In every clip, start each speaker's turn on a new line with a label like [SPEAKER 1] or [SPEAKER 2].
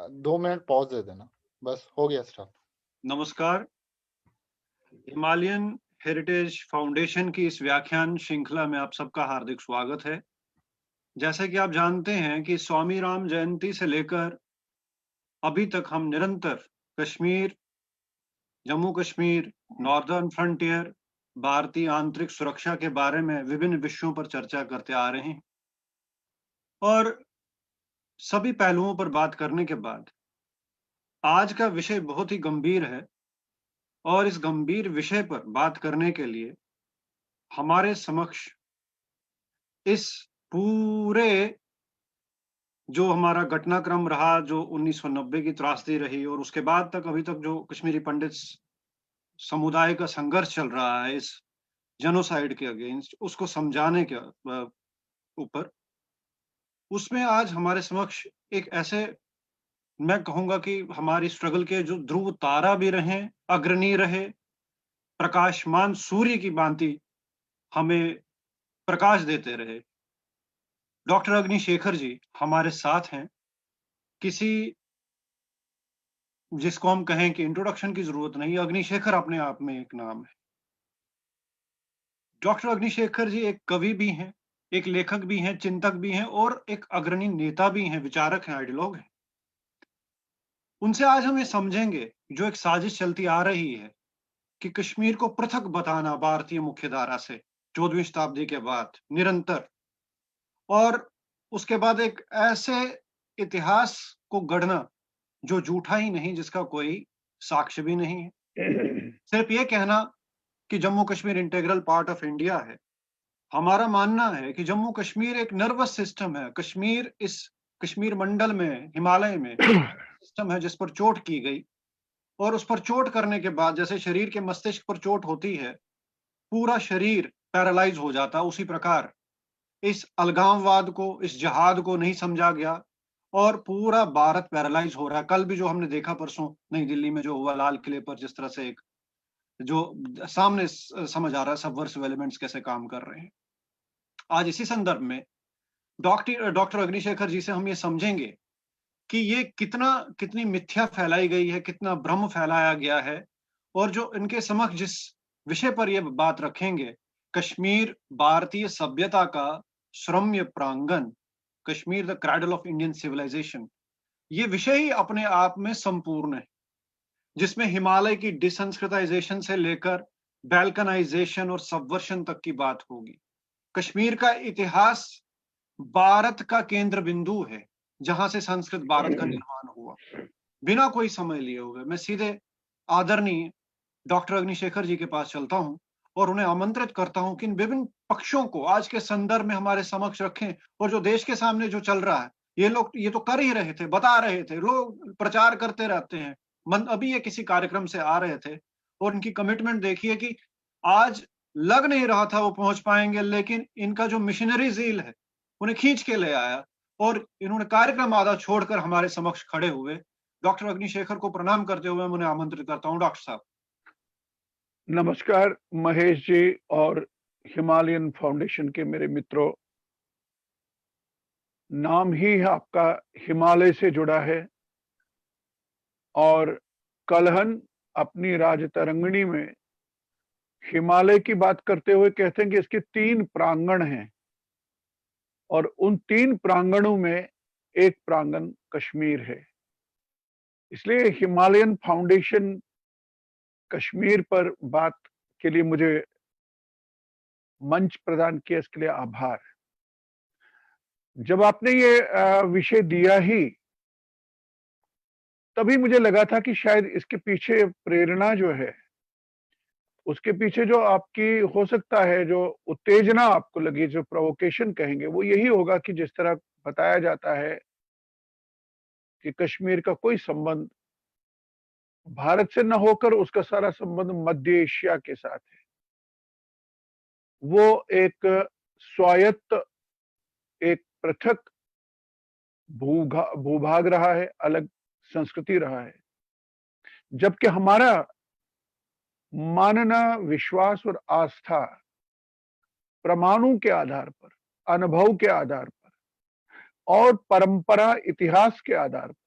[SPEAKER 1] 2 minute pause दे देना। बस हो गया स्टार्ट।
[SPEAKER 2] नमस्कार। हिमालयन हेरिटेज फाउंडेशन की इस व्याख्यान श्रृंखला में आप सबका हार्दिक स्वागत है। जैसे कि आप जानते हैं कि स्वामी राम जयंती से लेकर अभी तक हम निरंतर कश्मीर, जम्मू कश्मीर, नॉर्दर्न फ्रंटियर, भारतीय आंतरिक सुरक्षा के बारे में विभिन्न विषयों पर चर्चा करते आ रहे हैं और सभी पहलुओं पर बात करने के बाद आज का विषय बहुत ही गंभीर है और इस गंभीर विषय पर बात करने के लिए हमारे समक्ष इस पूरे जो हमारा घटनाक्रम रहा, जो 1990 की त्रासदी रही और उसके बाद तक अभी तक जो कश्मीरी पंडित समुदाय का संघर्ष चल रहा है इस जेनोसाइड के अगेंस्ट, उसको समझाने के ऊपर, उसमें आज हमारे समक्ष एक ऐसे, मैं कहूँगा कि हमारी स्ट्रगल के जो ध्रुव तारा भी रहे, अग्रणी रहे, प्रकाशमान सूर्य की भांति हमें प्रकाश देते रहे। डॉक्टर अग्निशेखर जी हमारे साथ हैं। किसी जिसको हम कहें कि इंट्रोडक्शन की जरूरत नहीं, अग्निशेखर अपने आप में एक नाम है। डॉक्टर अग्निशेखर जी एक कवि भी हैं, एक लेखक भी हैं, चिंतक भी हैं और एक अग्रणी नेता भी हैं, विचारक हैं, आइडियोलॉग हैं। उनसे आज हम ये समझेंगे जो एक साजिश चलती आ रही है कि कश्मीर को पृथक बताना भारतीय मुख्यधारा से 14वीं शताब्दी के बाद निरंतर, और उसके बाद एक ऐसे इतिहास को गढ़ना जो झूठा ही नहीं, जिसका कोई साक्ष्य भी नहीं है। सिर्फ ये कहना कि Jammu Kashmir integral part of India है। हमारा मानना है कि जम्मू कश्मीर एक नर्वस सिस्टम है। कश्मीर इस कश्मीर मंडल में, हिमालय में सिस्टम है जिस पर चोट की गई और उस पर चोट करने के बाद जैसे शरीर के मस्तिष्क पर चोट होती है, पूरा शरीर पैरालाइज हो जाता, उसी प्रकार इस अलगाववाद को, इस जिहाद को नहीं समझा गया और पूरा भारत पैरालाइज हो रहा है। कल भी जो हमने देखा, परसों नई दिल्ली में जो हुआ लाल किले पर, जिस तरह से एक जो सामने समझ आ रहा है सबवर्सिव एलिमेंट्स कैसे काम कर रहे हैं। आज इसी संदर्भ में डॉक्टर अग्निशेखर जी से हम ये समझेंगे कि ये कितनी मिथ्या फैलाई गई है, कितना भ्रम फैलाया गया है, और जो इनके समक्ष जिस विषय पर ये बात रखेंगे, कश्मीर भारतीय सभ्यता का श्रम्य प्रांगण, Kashmir the cradle of Indian civilisation, ये विषय ही अपने आप में संपूर्ण है, जिसमें हिमालय की डिसंस्कृताइजेशन से लेकर बैल्कनाइजेशन और सबवर्शन तक की बात होगी। कश्मीर का इतिहास भारत का केंद्र बिंदु है, जहां से संस्कृत भारत का निर्माण हुआ। बिना कोई समय लिए हुए मैं सीधे आदरणीय डॉक्टर अग्निशेखर जी के पास चलता हूं और उन्हें आमंत्रित करता हूं कि इन विभिन्न पक्षों को आज के संदर्भ में हमारे समक्ष रखें। और जो देश के सामने जो चल रहा है, ये लोग ये तो कर ही रहे थे, बता रहे थे, लोग प्रचार करते रहते हैं। अभी ये किसी कार्यक्रम से आ रहे थे और इनकी कमिटमेंट देखिए कि आज लग नहीं रहा था वो पहुंच पाएंगे, लेकिन इनका जो मिशनरी ज़ील है उन्हें खींच के ले आया और इन्होंने कार्यक्रम आधा छोड़कर हमारे समक्ष खड़े हुए। डॉक्टर अग्निशेखर को प्रणाम करते हुए मैं उन्हें आमंत्रित करता हूं। डॉक्टर साहब
[SPEAKER 3] नमस्कार महेश जी और हिमालयन फाउंडेशन के मेरे मित्रों। नाम ही आपका हिमालय से जुड़ा है और कलहन अपनी राजतरंगिणी में हिमालय की बात करते हुए कहते हैं कि इसके 3 प्रांगण हैं और उन 3 प्रांगणों में एक प्रांगण कश्मीर है। इसलिए हिमालयन फाउंडेशन कश्मीर पर बात के लिए मुझे मंच प्रदान किया, इसके लिए आभार। जब आपने ये विषय दिया ही, तभी मुझे लगा था कि शायद इसके पीछे प्रेरणा जो है, उसके पीछे जो आपकी हो सकता है जो उत्तेजना आपको लगी, जो प्रोवोकेशन कहेंगे, वो यही होगा कि जिस तरह बताया जाता है कि कश्मीर का कोई संबंध भारत से न होकर उसका सारा संबंध मध्य एशिया के साथ है। वो एक स्वायत्त, एक पृथक भूभाग रहा है, अलग संस्कृति रहा है, जबकि हमारा मानना, विश्वास और आस्था परमाणु के आधार पर, अनुभव के आधार पर और परंपरा, इतिहास के आधार पर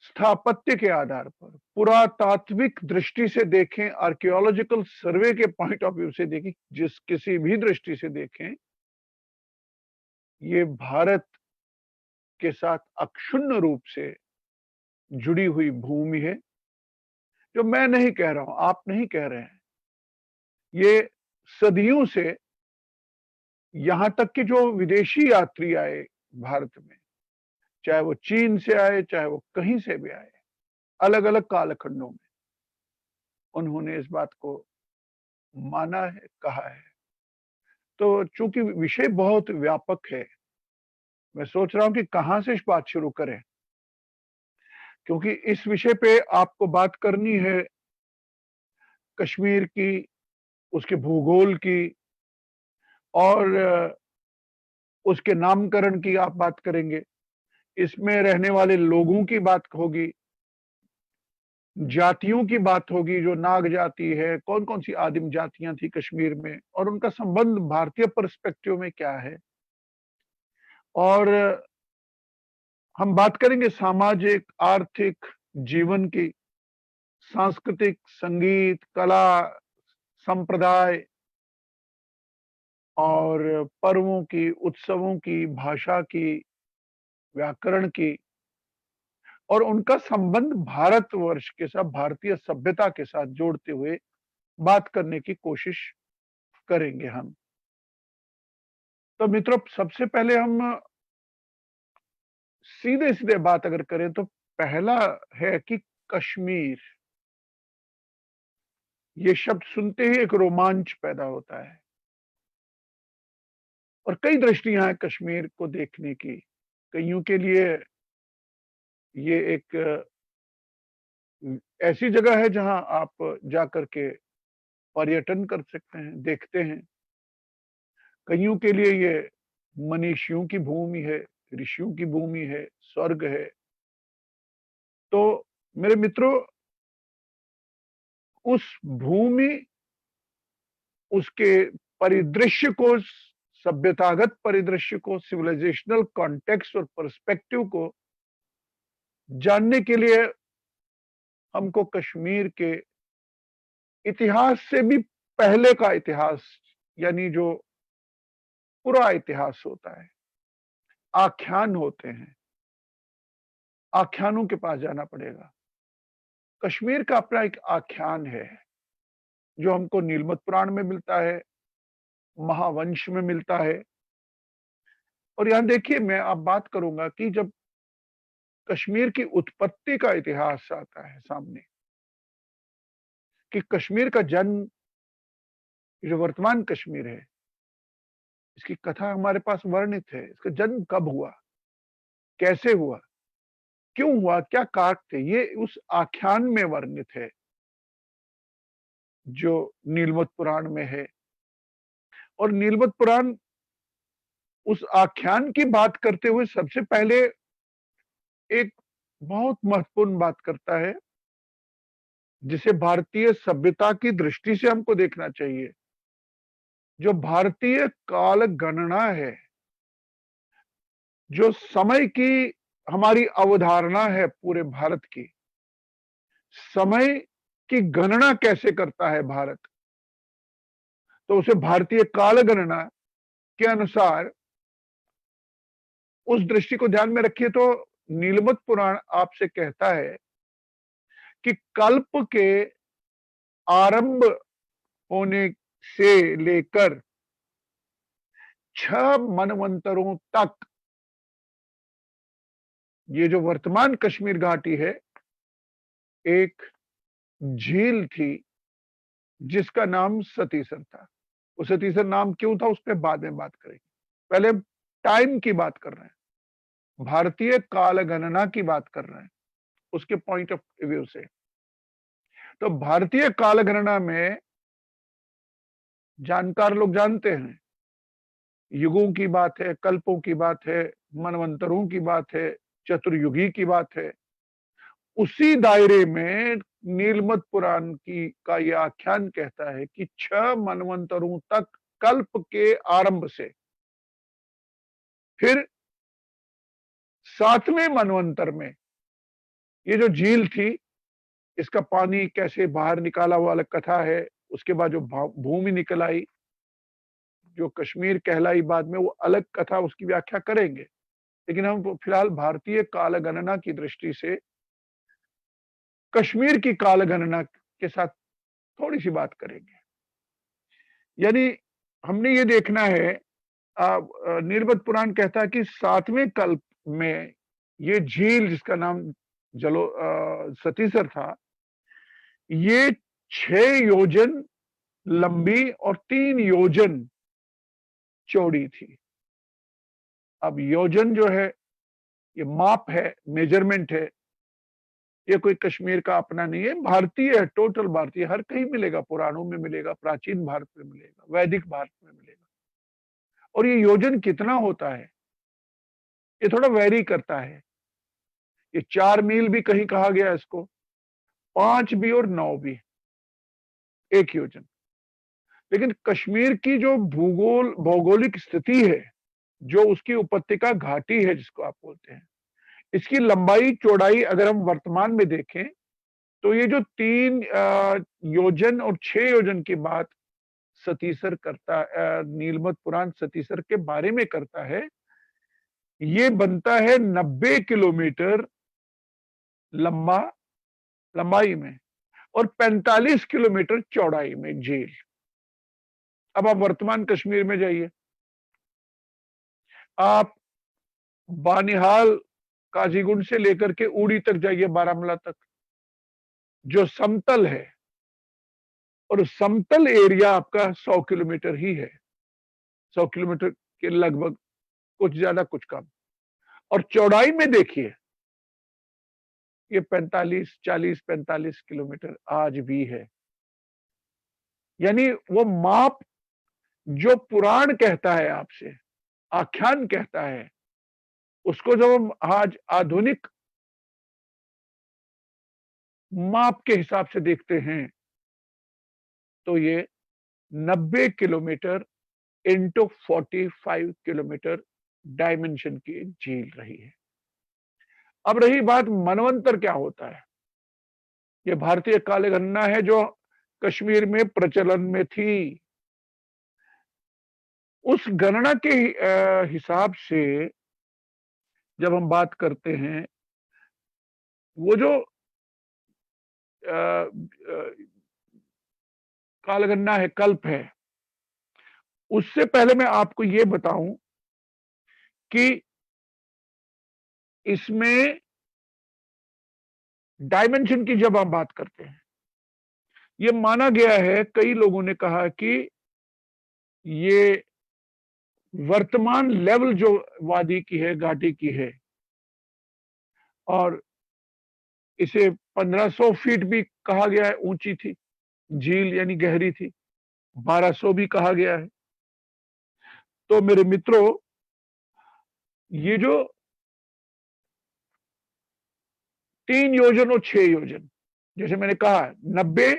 [SPEAKER 3] स्थापत्य के आधार पर, पुरातात्विक दृष्टि से देखें, आर्कियोलॉजिकल सर्वे के पॉइंट ऑफ व्यू से देखें, जिस किसी भी दृष्टि से देखें, ये भारत के साथ अक्षुण्ण रूप से जुड़ी हुई भूमि है। जो मैं नहीं कह रहा हूं, आप नहीं कह रहे हैं, ये सदियों से, यहां तक कि जो विदेशी यात्री आए भारत में, चाहे वो चीन से आए, चाहे वो कहीं से भी आए, अलग अलग कालखंडों में उन्होंने इस बात को माना है, कहा है। तो चूंकि विषय बहुत व्यापक है, मैं सोच रहा हूं कि कहां से इस बात शुरू करें, क्योंकि इस विषय पे आपको बात करनी है कश्मीर की, उसके भूगोल की, और उसके नामकरण की आप बात करेंगे, इसमें रहने वाले लोगों की बात होगी, जातियों की बात होगी, जो नाग जाति है, कौन कौन सी आदिम जातियां थी कश्मीर में, और उनका संबंध भारतीय पर्सपेक्टिव में क्या है, और हम बात करेंगे सामाजिक आर्थिक जीवन की, सांस्कृतिक, संगीत, कला, संप्रदाय, और पर्वों की, उत्सवों की, भाषा की, व्याकरण की, और उनका संबंध भारतवर्ष के साथ, भारतीय सभ्यता के साथ जोड़ते हुए बात करने की कोशिश करेंगे हम। तो मित्रों, सबसे पहले हम सीधे सीधे बात अगर करें तो पहला है कि कश्मीर, ये शब्द सुनते ही एक रोमांच पैदा होता है, और कई दृष्टियां हैं कश्मीर को देखने की। कईयों के लिए ये एक ऐसी जगह है जहां आप जाकर के पर्यटन कर सकते हैं, देखते हैं। कईयों के लिए ये मनीषियों की भूमि है, ऋषियों की भूमि है, स्वर्ग है। तो मेरे मित्रों, उस भूमि, उसके परिदृश्य को, सभ्यतागत परिदृश्य को, सिविलाइजेशनल कॉन्टेक्स्ट और पर्सपेक्टिव को जानने के लिए हमको कश्मीर के इतिहास से भी पहले का इतिहास, यानी जो पूरा इतिहास होता है, आख्यान होते हैं, आख्यानों के पास जाना पड़ेगा। कश्मीर का अपना एक आख्यान है जो हमको नीलमत पुराण में मिलता है, महावंश में मिलता है। और यहां देखिए, मैं अब बात करूंगा कि जब कश्मीर की उत्पत्ति का इतिहास आता है सामने, कि कश्मीर का जन्म, जो वर्तमान कश्मीर है, इसकी कथा हमारे पास वर्णित है। इसका जन्म कब हुआ, कैसे हुआ, क्यों हुआ, क्या कारक थे, ये उस आख्यान में वर्णित है जो नीलमत पुराण में है। और नीलमत पुराण उस आख्यान की बात करते हुए सबसे पहले एक बहुत महत्वपूर्ण बात करता है, जिसे भारतीय सभ्यता की दृष्टि से हमको देखना चाहिए। जो भारतीय काल गणना है, जो समय की हमारी अवधारणा है पूरे भारत की, समय की गणना कैसे करता है भारत, तो उसे भारतीय काल गणना के अनुसार उस दृष्टि को ध्यान में रखिए। तो नीलमत पुराण आपसे कहता है कि कल्प के आरंभ होने से लेकर 6 मनवंतरों तक ये जो वर्तमान कश्मीर घाटी है, एक झील थी जिसका नाम सतीसर था। वो सतीसर नाम क्यों था, उस पर बाद में बात करेंगे। पहले टाइम की बात कर रहे हैं, भारतीय काल गणना की बात कर रहे हैं, उसके पॉइंट ऑफ व्यू से। तो भारतीय काल गणना में जानकार लोग जानते हैं, युगों की बात है, कल्पों की बात है, मनवंतरों की बात है, चतुर्युगी की बात है। उसी दायरे में नीलमत पुराण की का यह आख्यान कहता है कि 6 मनवंतरों तक, कल्प के आरंभ से, फिर 7वें मनवंतर में ये जो झील थी, इसका पानी कैसे बाहर निकाला हुआ अलग कथा है। उसके बाद जो भूमि निकल आई, जो कश्मीर कहलाई बाद में, वो अलग कथा, उसकी व्याख्या करेंगे। लेकिन हम तो फिलहाल भारतीय काल गणना की दृष्टि से कश्मीर की काल गणना के साथ थोड़ी सी बात करेंगे। यानी हमने ये देखना है, नीलबद्ध पुराण कहता है कि 7वें कल्प में ये झील, जिसका नाम सतीसर था, ये 6 योजन लंबी और 3 योजन चौड़ी थी। अब योजन जो है, ये माप है, मेजरमेंट है, ये कोई कश्मीर का अपना नहीं है, भारतीय है, टोटल भारतीय, हर कहीं मिलेगा, पुराणों में मिलेगा, प्राचीन भारत में मिलेगा, वैदिक भारत में मिलेगा। और ये योजन कितना होता है, ये थोड़ा वेरी करता है। ये 4 मील भी कहीं कहा गया इसको, 5 भी और 9 भी, 1 योजन। लेकिन कश्मीर की जो भौगोलिक स्थिति है, जो उसकी उपत्यका घाटी है जिसको आप बोलते हैं, इसकी लंबाई चौड़ाई अगर हम वर्तमान में देखें, तो ये जो 3 योजन और 6 योजन की बात सतीसर करता, नीलबद्ध पुराण सतीसर के बारे में करता है, ये बनता है 90 किलोमीटर लंबाई में और 45 किलोमीटर चौड़ाई में झील। अब आप वर्तमान कश्मीर में जाइए, आप बानिहाल काजीगुंड से लेकर के उड़ी तक जाइए, बारामूला तक, जो समतल है, और समतल एरिया आपका 100 किलोमीटर ही है, 100 किलोमीटर के लगभग, कुछ ज्यादा कुछ कम। और चौड़ाई में देखिए, ये 40-45 किलोमीटर आज भी है। यानी वो माप जो पुराण कहता है आपसे, आख्यान कहता है, उसको जब हम आज आधुनिक माप के हिसाब से देखते हैं, तो ये 90 किलोमीटर इंटू 45 किलोमीटर डायमेंशन की झील रही है। अब रही बात मनवंतर क्या होता है, ये भारतीय काल गणना है जो कश्मीर में प्रचलन में थी। उस गणना के हिसाब से जब हम बात करते हैं, वो जो काल गणना है, कल्प है, उससे पहले मैं आपको ये बताऊं कि इसमें डायमेंशन की जब हम बात करते हैं, ये माना गया है, कई लोगों ने कहा कि ये वर्तमान लेवल जो वादी की है, घाटी की है, और इसे 1500 फीट भी कहा गया है, ऊंची थी झील, यानी गहरी थी, 1200 भी कहा गया है। तो मेरे मित्रों, ये जो 3 योजन और 6 योजन, जैसे मैंने कहा, 90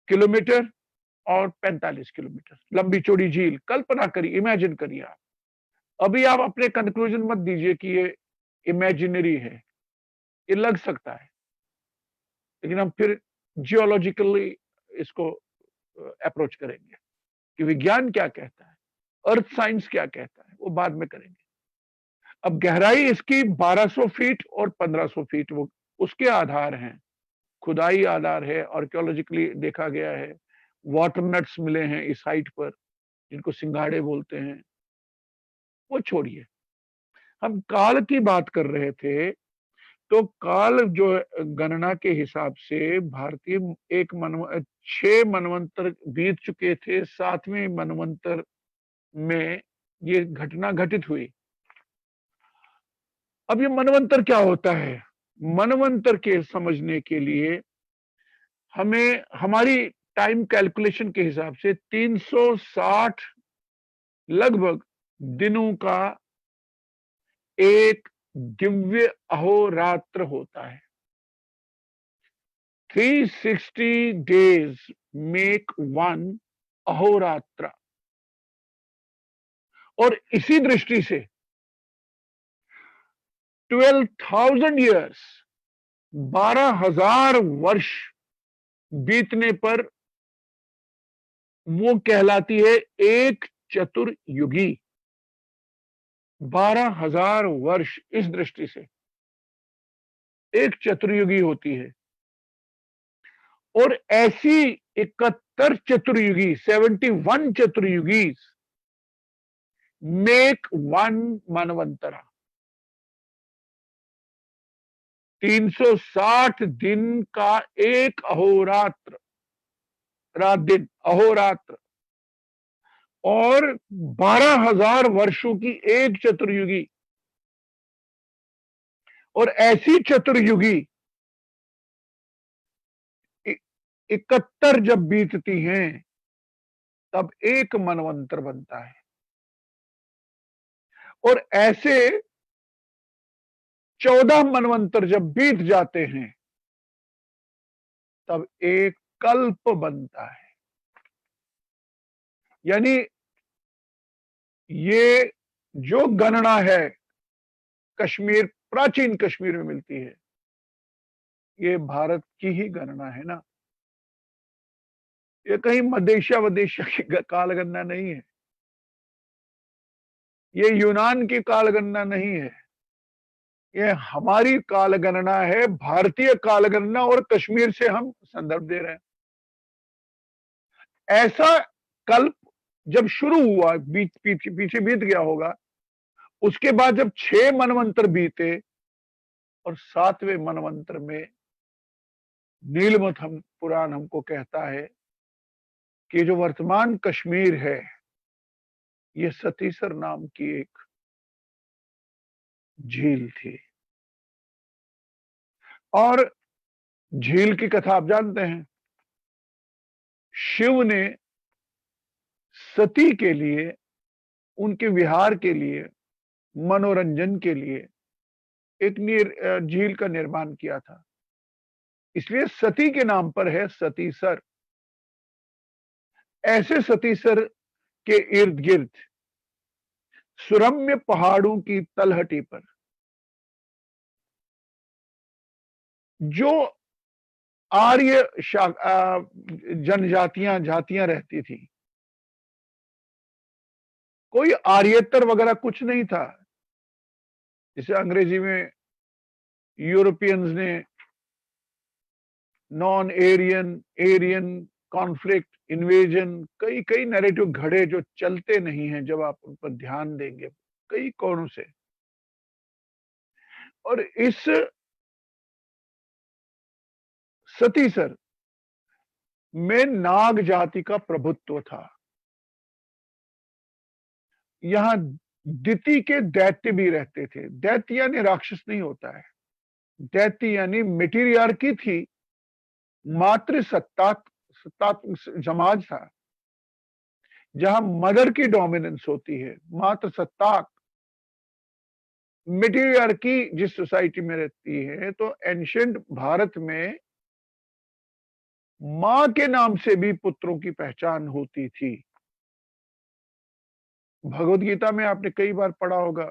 [SPEAKER 3] किलोमीटर और 45 किलोमीटर लंबी चौड़ी झील, कल्पना करिए, इमेजिन करिए आप। अभी आप अपने कंक्लूजन मत दीजिए कि ये इमेजिनरी है, ये लग सकता है, लेकिन हम फिर जियोलॉजिकली इसको अप्रोच करेंगे कि विज्ञान क्या कहता है, अर्थ साइंस क्या कहता है, वो बाद में करेंगे। अब गहराई इसकी 1200 फीट और 1500 फीट, वो उसके आधार हैं, खुदाई आधार है, आर्कियोलॉजिकली देखा गया है, वाटर नट्स मिले हैं इस साइट पर, जिनको सिंगाड़े बोलते हैं। वो छोड़िए, हम काल की बात कर रहे थे, तो काल जो गणना के हिसाब से भारतीय 6 मनवंतर बीत चुके थे, 7वें मनवंतर में ये घटना घटित हुई। अब ये मनवंतर क्या होता है, मनवंतर के समझने के लिए हमें हमारी टाइम कैलकुलेशन के हिसाब से 360 लगभग दिनों का एक दिव्य अहोरात्र होता है। 360 डेज मेक वन अहोरात्र। और इसी दृष्टि से 12,000 years 12,000 वर्ष बीतने पर वो कहलाती है एक चतुर्युगी। 12,000 वर्ष इस दृष्टि से एक चतुर्युगी होती है। और ऐसी 71 चतुर्युगी, 71 चतुर्युगी मेक वन मनवंतरा। 360 दिन का एक अहोरात्र, रात दिन अहोरात्र, और 12,000 वर्षों की एक चतुर्युगी। और ऐसी चतुर्युगी 71 जब बीतती हैं तब एक मनवंतर बनता है। और ऐसे 14 मनवंतर जब बीत जाते हैं तब एक कल्प बनता है। यानी ये जो गणना है कश्मीर, प्राचीन कश्मीर में मिलती है, ये भारत की ही गणना है ना। ये कहीं मदेशिया वदेशिया की काल गणना नहीं है, ये यूनान की काल गणना नहीं है, ये हमारी काल गणना है, भारतीय काल गणना, और कश्मीर से हम संदर्भ दे रहे हैं। ऐसा कल्प जब शुरू हुआ, पीछे बीत गया होगा, उसके बाद जब 6 मनवंतर बीते और 7वें मनवंतर में नीलमत हम पुराण हमको कहता है कि जो वर्तमान कश्मीर है ये सतीसर नाम की एक झील थी। और झील की कथा आप जानते हैं, शिव ने सती के लिए, उनके विहार के लिए, मनोरंजन के लिए एक झील का निर्माण किया था, इसलिए सती के नाम पर है सतीसर। ऐसे सतीसर के इर्द गिर्द सुरम्य पहाड़ों की तलहटी पर जो आर्य जनजातियां जातियां रहती थी, कोई आर्येतर वगैरह कुछ नहीं था। जिसे अंग्रेजी में यूरोपियंस ने non Aryan, Aryan, conflict, invasion, कई कई नैरेटिव घड़े जो चलते नहीं हैं जब आप उन पर ध्यान देंगे कई कोणों से। और इस सतीसर में नाग जाति का प्रभुत्व था। यहां दिति के दैत्य भी रहते थे। दैत्य यानी राक्षस नहीं होता है, दैत्य यानी मेटीरियार्की थी, मातृ सत्तात्मक समाज था जहां मदर की डोमिनेंस होती है, मातृ सत्ताक। मेटीरियार्की जिस सोसाइटी में रहती है, तो एंशिएंट भारत में मां के नाम से भी पुत्रों की पहचान होती थी। भगवत गीता में आपने कई बार पढ़ा होगा,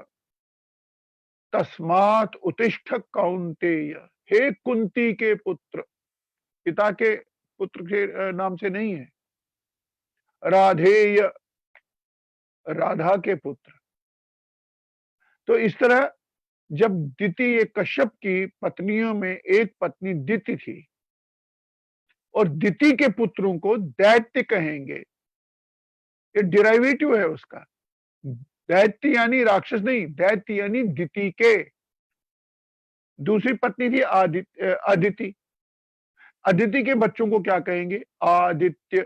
[SPEAKER 3] तस्मात् उत्तिष्ठ कौन्तेय, हे कुंती के पुत्र, पिता के पुत्र के नाम से नहीं है, राधेय, राधा के पुत्र। तो इस तरह जब दिति, एक कश्यप की पत्नियों में एक पत्नी दिति थी, और दिति के पुत्रों को दैत्य कहेंगे, ये डिराइवेटिव है उसका। दैत्य यानी राक्षस नहीं, दैत्य यानी दिति के। दूसरी पत्नी थी अदिति, अदिति के बच्चों को क्या कहेंगे, आदित्य।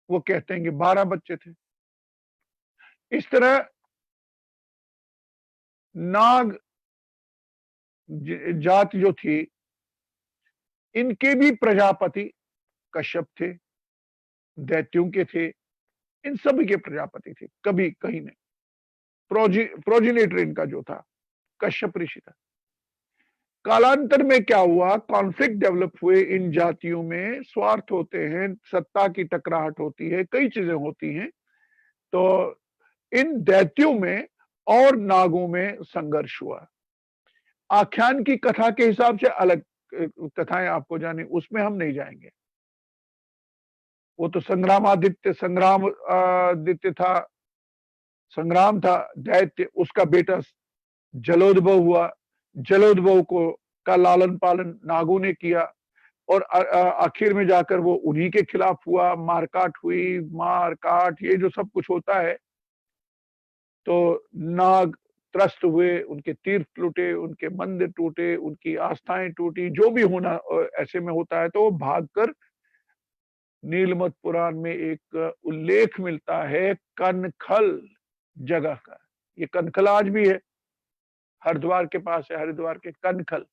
[SPEAKER 3] वो कहते हैं कि 12 बच्चे थे। इस तरह नाग जात जो थी, इनके भी प्रजापति कश्यप थे, दैत्यों के थे, इन सभी के प्रजापति थे। कभी कहीं ने प्रोजिनेटर इनका जो था कश्यप ऋषि था। कालांतर में क्या हुआ, कॉन्फ्लिक्ट डेवलप हुए इन जातियों में, स्वार्थ होते हैं, सत्ता की टकराहट होती है, कई चीजें होती हैं। तो इन दैत्यों में और नागों में संघर्ष हुआ। आख्यान की कथा के हिसाब से अलग कथाएं आपको जानी, उसमें हम नहीं जाएंगे। वो तो संग्रामादित्य था, संग्राम था, दैत्य, उसका बेटा जलोद्भव हुआ, जलोद्भव को का लालन पालन नागों ने किया और आखिर में जाकर वो उन्हीं के खिलाफ हुआ, मारकाट हुई, मारकाट ये जो सब कुछ होता है, तो नाग त्रस्त हुए, उनके तीर्थ टूटे, उनके मंदिर टूटे, उनकी आस्थाएं टूटी, जो भी होना ऐसे में होता है, तो वो भागकर नीलमत पुराण में एक उल्लेख मिलता है कनखल जगह का। ये कनखल आज भी है, हरिद्वार के पास है, हरिद्वार के कनखल।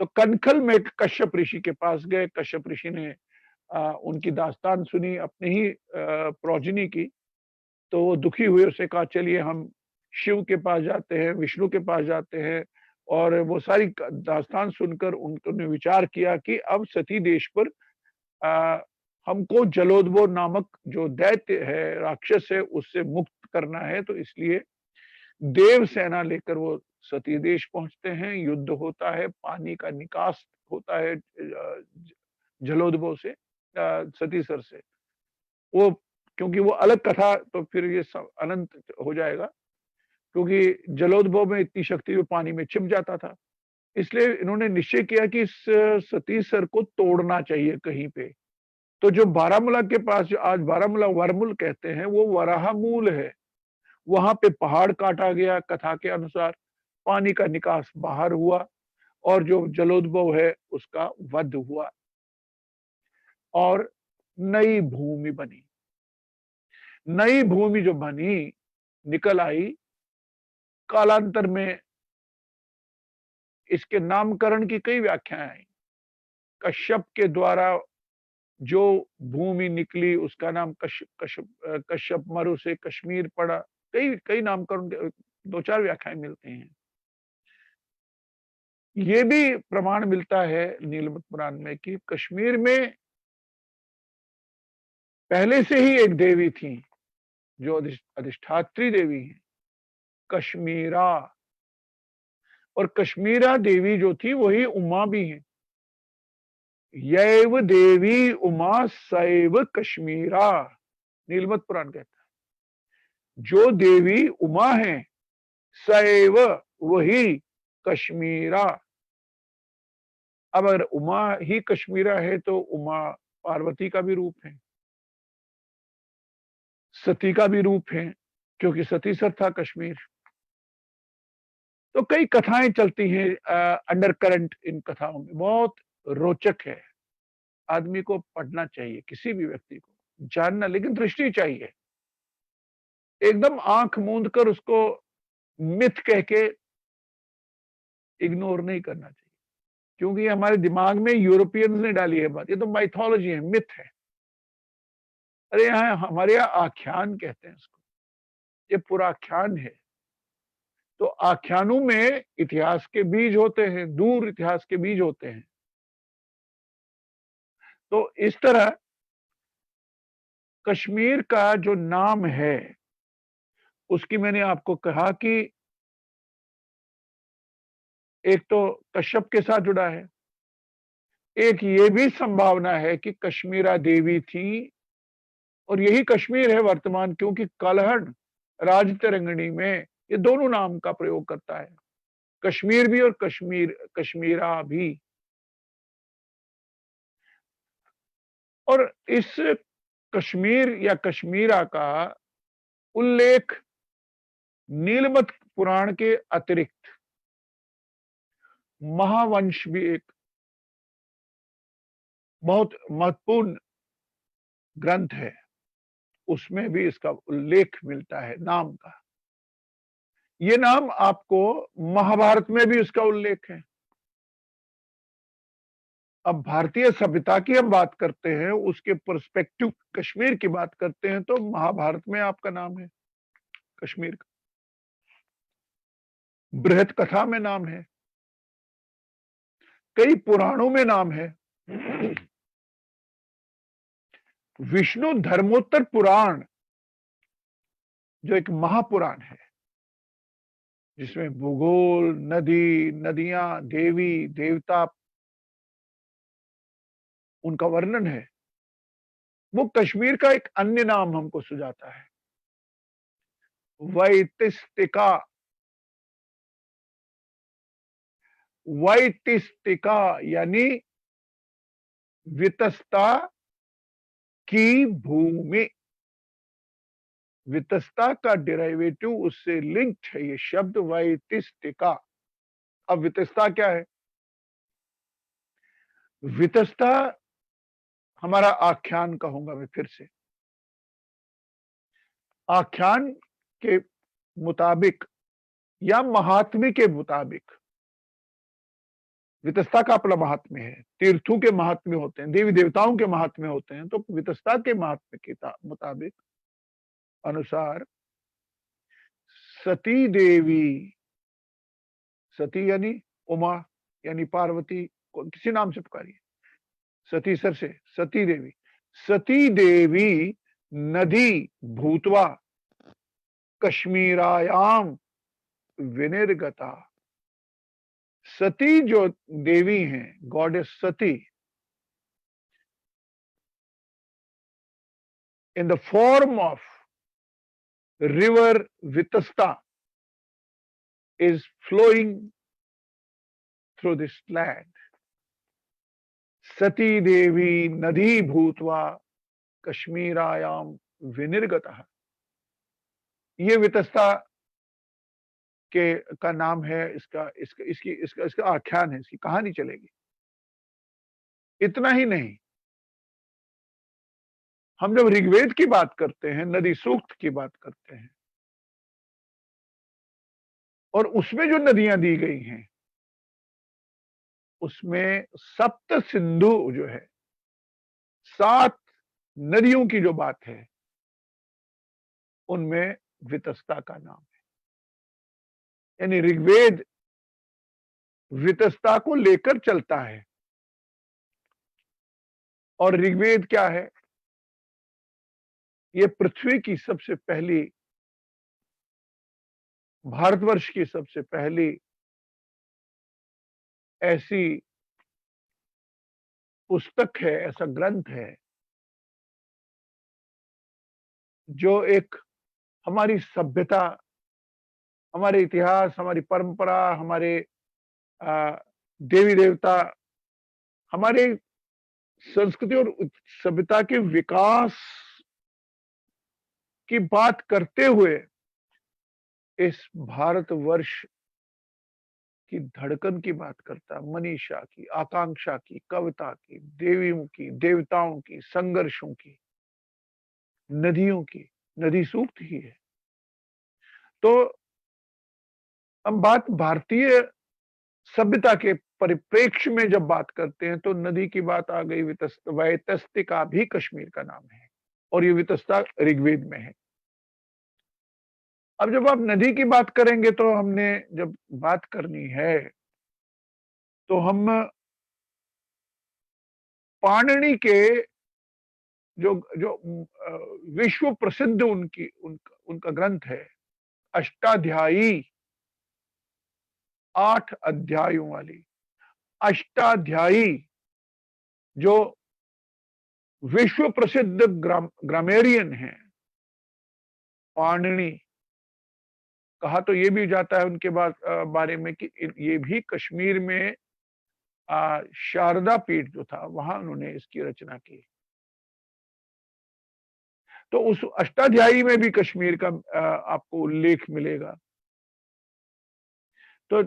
[SPEAKER 3] तो कनखल में कश्यप ऋषि के पास गए, कश्यप ऋषि ने उनकी दास्तान सुनी अपने ही प्रोजनी की, तो वो दुखी हुए, उसने कहा चलिए हम शिव के पास जाते हैं, विष्णु के पास जाते हैं। और वो सारी दास्तान सुनकर उन्होंने विचार किया कि अब सती देश पर हमको जलोद्भव नामक जो दैत्य है, राक्षस है, उससे मुक्त करना है। तो इसलिए देव सेना लेकर वो सती देश पहुंचते हैं, युद्ध होता है, पानी का निकास होता है जलोद्भव से, सतीसर से। वो क्योंकि वो अलग कथा, तो फिर ये सब अनंत हो जाएगा, क्योंकि जलोद्भव में इतनी शक्ति वो पानी में छिप जाता था। इसलिए इन्होंने निश्चय किया कि इस सतीसर को तोड़ना चाहिए कहीं पे। तो जो बारामूला के पास, जो आज बारामूला वरमूल कहते हैं, वो वराहमूल है। वहां पे पहाड़ काटा गया, कथा के अनुसार पानी का निकास बाहर हुआ और जो जलोद्भव है उसका वध हुआ और नई भूमि बनी। नई भूमि जो बनी, निकल आई, कालांतर में इसके नामकरण की कई व्याख्याएं आई। कश्यप के द्वारा जो भूमि निकली उसका नाम कश्यप मरु से कश्मीर पड़ा। कई कई नामकरण, 2-4 व्याख्याएं मिलती हैं। ये भी प्रमाण मिलता है नीलमत पुराण में कि कश्मीर में पहले से ही एक देवी थी जो अधिष्ठात्री देवी है, कश्मीरा। और कश्मीरा देवी जो थी वही उमा भी है। यैव देवी उमा सैव कश्मीरा, नीलमत पुराण कहता है। जो देवी उमा है, सैव वही कश्मीरा। अब अगर उमा ही कश्मीरा है तो उमा पार्वती का भी रूप है, सती का भी रूप है, क्योंकि सतीसर था कश्मीर। तो कई कथाएं चलती हैं अंडर करंट इन कथाओं में, बहुत रोचक है। आदमी को पढ़ना चाहिए, किसी भी व्यक्ति को जानना, लेकिन दृष्टि चाहिए। एकदम आंख मूंद कर उसको मिथ कह के इग्नोर नहीं करना चाहिए, क्योंकि ये हमारे दिमाग में यूरोपियंस ने डाली है बात। ये तो माइथोलॉजी है, मिथ है। अरे यहाँ हमारे यहाँ आख्यान कहते हैं इसको, ये पुराख्यान है। तो आख्यानों में इतिहास के बीज होते हैं, दूर इतिहास के बीज होते हैं। तो इस तरह कश्मीर का जो नाम है, उसकी मैंने आपको कहा कि एक तो कश्यप के साथ जुड़ा है, एक ये भी संभावना है कि कश्मीरा देवी थी और यही कश्मीर है वर्तमान, क्योंकि कलहड़ राजतरंगिणी में ये दोनों नाम का प्रयोग करता है, कश्मीर भी और कश्मीरा भी। और इस कश्मीर या कश्मीरा का उल्लेख नीलमत पुराण के अतिरिक्त महावंश भी एक बहुत महत्वपूर्ण ग्रंथ है, उसमें भी इसका उल्लेख मिलता है नाम का। ये नाम आपको महाभारत में भी इसका उल्लेख है। अब भारतीय सभ्यता की हम बात करते हैं, उसके पर्सपेक्टिव कश्मीर की बात करते हैं, तो महाभारत में आपका नाम है कश्मीर का, बृहत कथा में नाम है, कई पुराणों में नाम है। विष्णु धर्मोत्तर पुराण जो एक महापुराण है, जिसमें भूगोल, नदी, नदियां, देवी देवता, उनका वर्णन है, वो कश्मीर का एक अन्य नाम हमको सुझाता है, वैतिस्तिका। वैतिस्तिका यानी वितस्ता की भूमि। वितस्ता का डेरिवेटिव उससे लिंक्ड है ये शब्द वैतिस्तिका। अब वितस्ता क्या है? वितस्ता हमारा आख्यान कहूंगा मैं फिर से। आख्यान के मुताबिक या महात्म्य के मुताबिक, वितस्ता का अपना महात्म्य है, तीर्थों के महात्म्य होते हैं, देवी देवताओं के महात्म्य होते हैं, तो वितस्ता के महात्म्य के मुताबिक अनुसार सती देवी, सती यानी उमा यानी पार्वती, को किसी नाम से पुकारिए, सती सर से सती देवी, सती देवी नदी भूतवा कश्मीरायाम विनिर्गता। सती जो देवी हैं, goddess Sati, in the form of river Vitasta is flowing through this land. सती देवी नदी भूतवा कश्मीरायाम विनिर्गतः। ये वितस्ता के का नाम है, इसका आख्यान है, इसकी कहानी चलेगी। इतना ही नहीं, हम जब ऋग्वेद की बात करते हैं, नदी सूक्त की बात करते हैं, और उसमें जो नदियां दी गई हैं, उसमें सप्त सिंधु जो है, 7 नदियों की जो बात है, उनमें वितस्ता का नाम है। यानी ऋग्वेद वितस्ता को लेकर चलता है। और ऋग्वेद क्या है? ये पृथ्वी की सबसे पहली, भारतवर्ष की सबसे पहली ऐसी पुस्तक है, ऐसा ग्रंथ है जो एक हमारी सभ्यता, हमारे इतिहास, हमारी परंपरा, हमारे देवी देवता, हमारे संस्कृति और सभ्यता के विकास की बात करते हुए इस भारतवर्ष की धड़कन की बात करता, मनीषा की, आकांक्षा की, कविता की, देवियों की, देवताओं की, संघर्षों की, नदियों की। नदी सूक्त ही है। तो हम बात भारतीय सभ्यता के परिप्रेक्ष्य में जब बात करते हैं, तो नदी की बात आ गई। वैतस्तिका भी कश्मीर का नाम है, और ये वितस्ता ऋग्वेद में है। अब जब आप नदी की बात करेंगे, तो हमने जब बात करनी है, तो हम पाणिनि के जो जो विश्व प्रसिद्ध उनका ग्रंथ है, अष्टाध्यायी, 8 अध्यायों वाली अष्टाध्यायी, जो विश्व प्रसिद्ध ग्रामेरियन है पाणिनि। कहा तो ये भी जाता है उनके बारे में कि ये भी कश्मीर में शारदा पीठ जो था, वहां उन्होंने इसकी रचना की। तो उस अष्टाध्यायी में भी कश्मीर का आपको उल्लेख मिलेगा। तो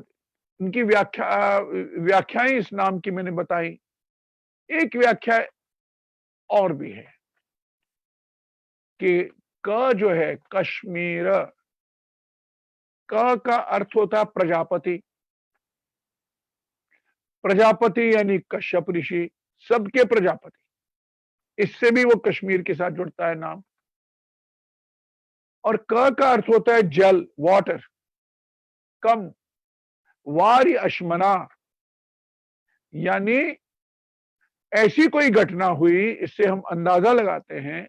[SPEAKER 3] उनकी व्याख्याएं इस नाम की मैंने बताई। एक व्याख्या और भी है कि क जो है कश्मीर, क का अर्थ होता है प्रजापति। प्रजापति यानी कश्यप ऋषि, सबके प्रजापति, इससे भी वो कश्मीर के साथ जुड़ता है नाम। और क का अर्थ होता है जल, वाटर। कम वारी अश्मना, यानी ऐसी कोई घटना हुई, इससे हम अंदाजा लगाते हैं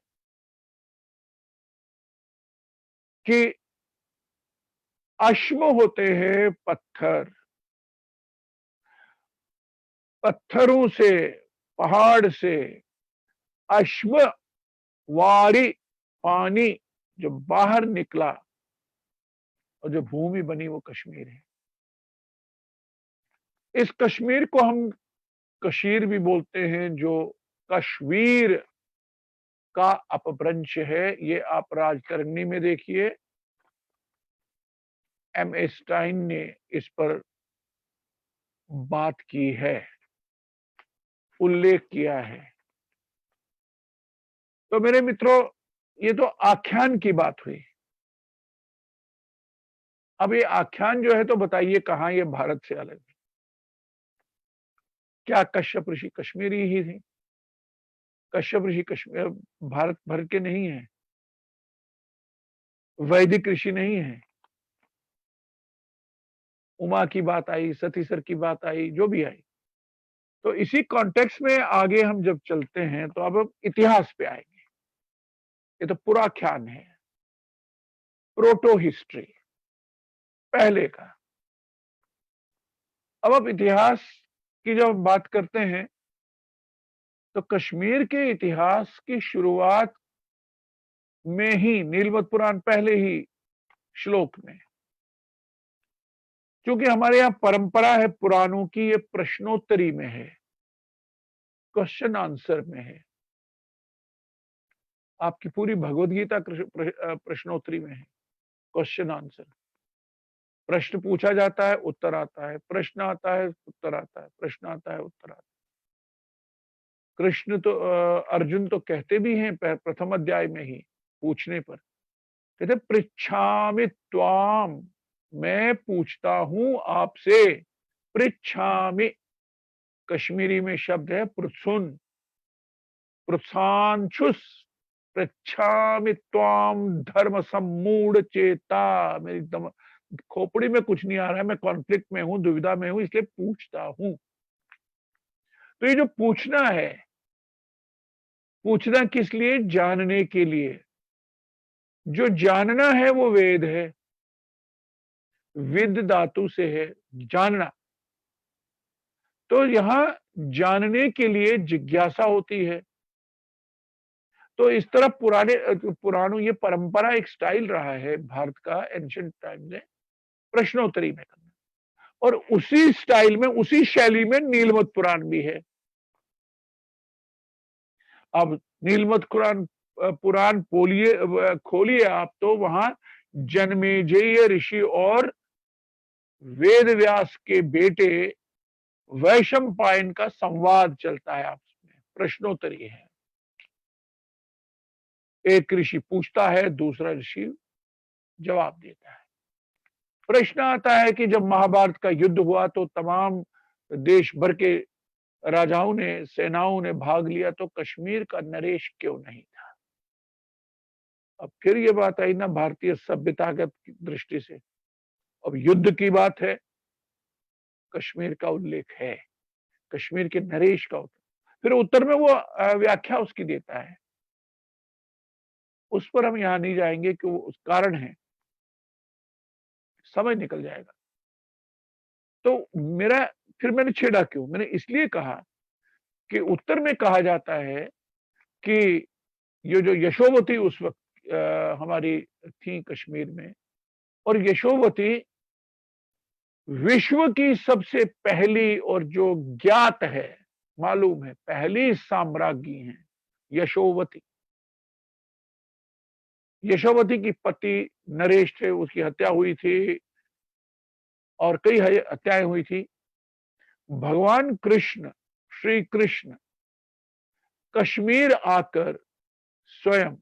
[SPEAKER 3] कि अश्म होते हैं पत्थर, पत्थरों से, पहाड़ से अश्म वारी पानी जो बाहर निकला और जो भूमि बनी वो कश्मीर है। इस कश्मीर को हम कशीर भी बोलते हैं, जो कश्मीर का अपभ्रंश है। ये आप राजतरंगिणी में देखिए, M.A. स्टाइन ने इस पर बात की है, उल्लेख किया है। तो मेरे मित्रों, ये तो आख्यान की बात हुई। अब ये आख्यान जो है, तो बताइए कहां ये भारत से अलग है? क्या कश्यप ऋषि कश्मीरी ही थे? कश्यप ऋषि कश्मीर भारत भर के नहीं है, वैदिक ऋषि नहीं है। उमा की बात आई, सतीसर की बात आई, जो भी आई। तो इसी कॉन्टेक्स्ट में आगे हम जब चलते हैं, तो अब इतिहास पे आएंगे। ये तो पुराख्यान है, प्रोटो हिस्ट्री, पहले का। अब इतिहास की जब बात करते हैं, तो कश्मीर के इतिहास की शुरुआत में ही नीलवत पुराण, पहले ही श्लोक में, क्योंकि हमारे यहाँ परंपरा है पुराणों की, ये प्रश्नोत्तरी में है, क्वेश्चन आंसर में है। आपकी पूरी भगवद गीता प्रश्नोत्तरी में है, क्वेश्चन आंसर। प्रश्न पूछा जाता है, उत्तर आता है, प्रश्न आता है, उत्तर आता है, प्रश्न आता है, उत्तर आता है। कृष्ण तो अर्जुन तो कहते भी हैं प्रथम अध्याय में ही पूछने पर, कहते पृच्छामि त्वाम, मैं पूछता हूं आपसे। पृच्छामि कश्मीरी में शब्द है पृथुन, पृथांशुस, पृच्छामि त्वाम धर्म सम्मूढ़ चेता। मेरी खोपड़ी में कुछ नहीं आ रहा है, मैं कॉन्फ्लिक्ट में हूं, दुविधा में हूं, इसलिए पूछता हूं। तो ये जो पूछना है, पूछना किस लिए? जानने के लिए। जो जानना है वो वेद है, विद धातु से है जानना। तो यहां जानने के लिए जिज्ञासा होती है। तो इस तरह पुराणों ये परंपरा, एक स्टाइल रहा है भारत का एंशिएंट टाइम से, प्रश्नोत्तरी में करना। और उसी स्टाइल में, उसी शैली में नीलमत पुराण भी है। अब नीलमत पुराण खोलिए आप, तो वहां जन्मेजय ऋषि और वेद व्यास के बेटे वैशंपायन का संवाद चलता है आपस में, प्रश्नोत्तरी है। एक ऋषि पूछता है, दूसरा ऋषि जवाब देता है। प्रश्न आता है कि जब महाभारत का युद्ध हुआ, तो तमाम देश भर के राजाओं ने, सेनाओं ने भाग लिया, तो कश्मीर का नरेश क्यों नहीं था? अब फिर ये बात आई ना भारतीय सभ्यतागत दृष्टि से। अब युद्ध की बात है, कश्मीर का उल्लेख है, कश्मीर के नरेश का उत्तर। फिर उत्तर में वो व्याख्या उसकी देता है, उस पर हम यहां नहीं जाएंगे कि वो उस कारण है, समय निकल जाएगा। तो फिर मैंने छेड़ा क्यों? मैंने इसलिए कहा कि उत्तर में कहा जाता है कि ये जो यशोवती उस वक्त हमारी थी कश्मीर में, और यशोवती विश्व की सबसे पहली, और जो ज्ञात है, मालूम है, पहली साम्राज्ञी है यशोवती। यशोवती की पति नरेश थे, उसकी हत्या हुई थी और कई हत्याएं हुई थी। भगवान कृष्ण, श्री कृष्ण कश्मीर आकर स्वयं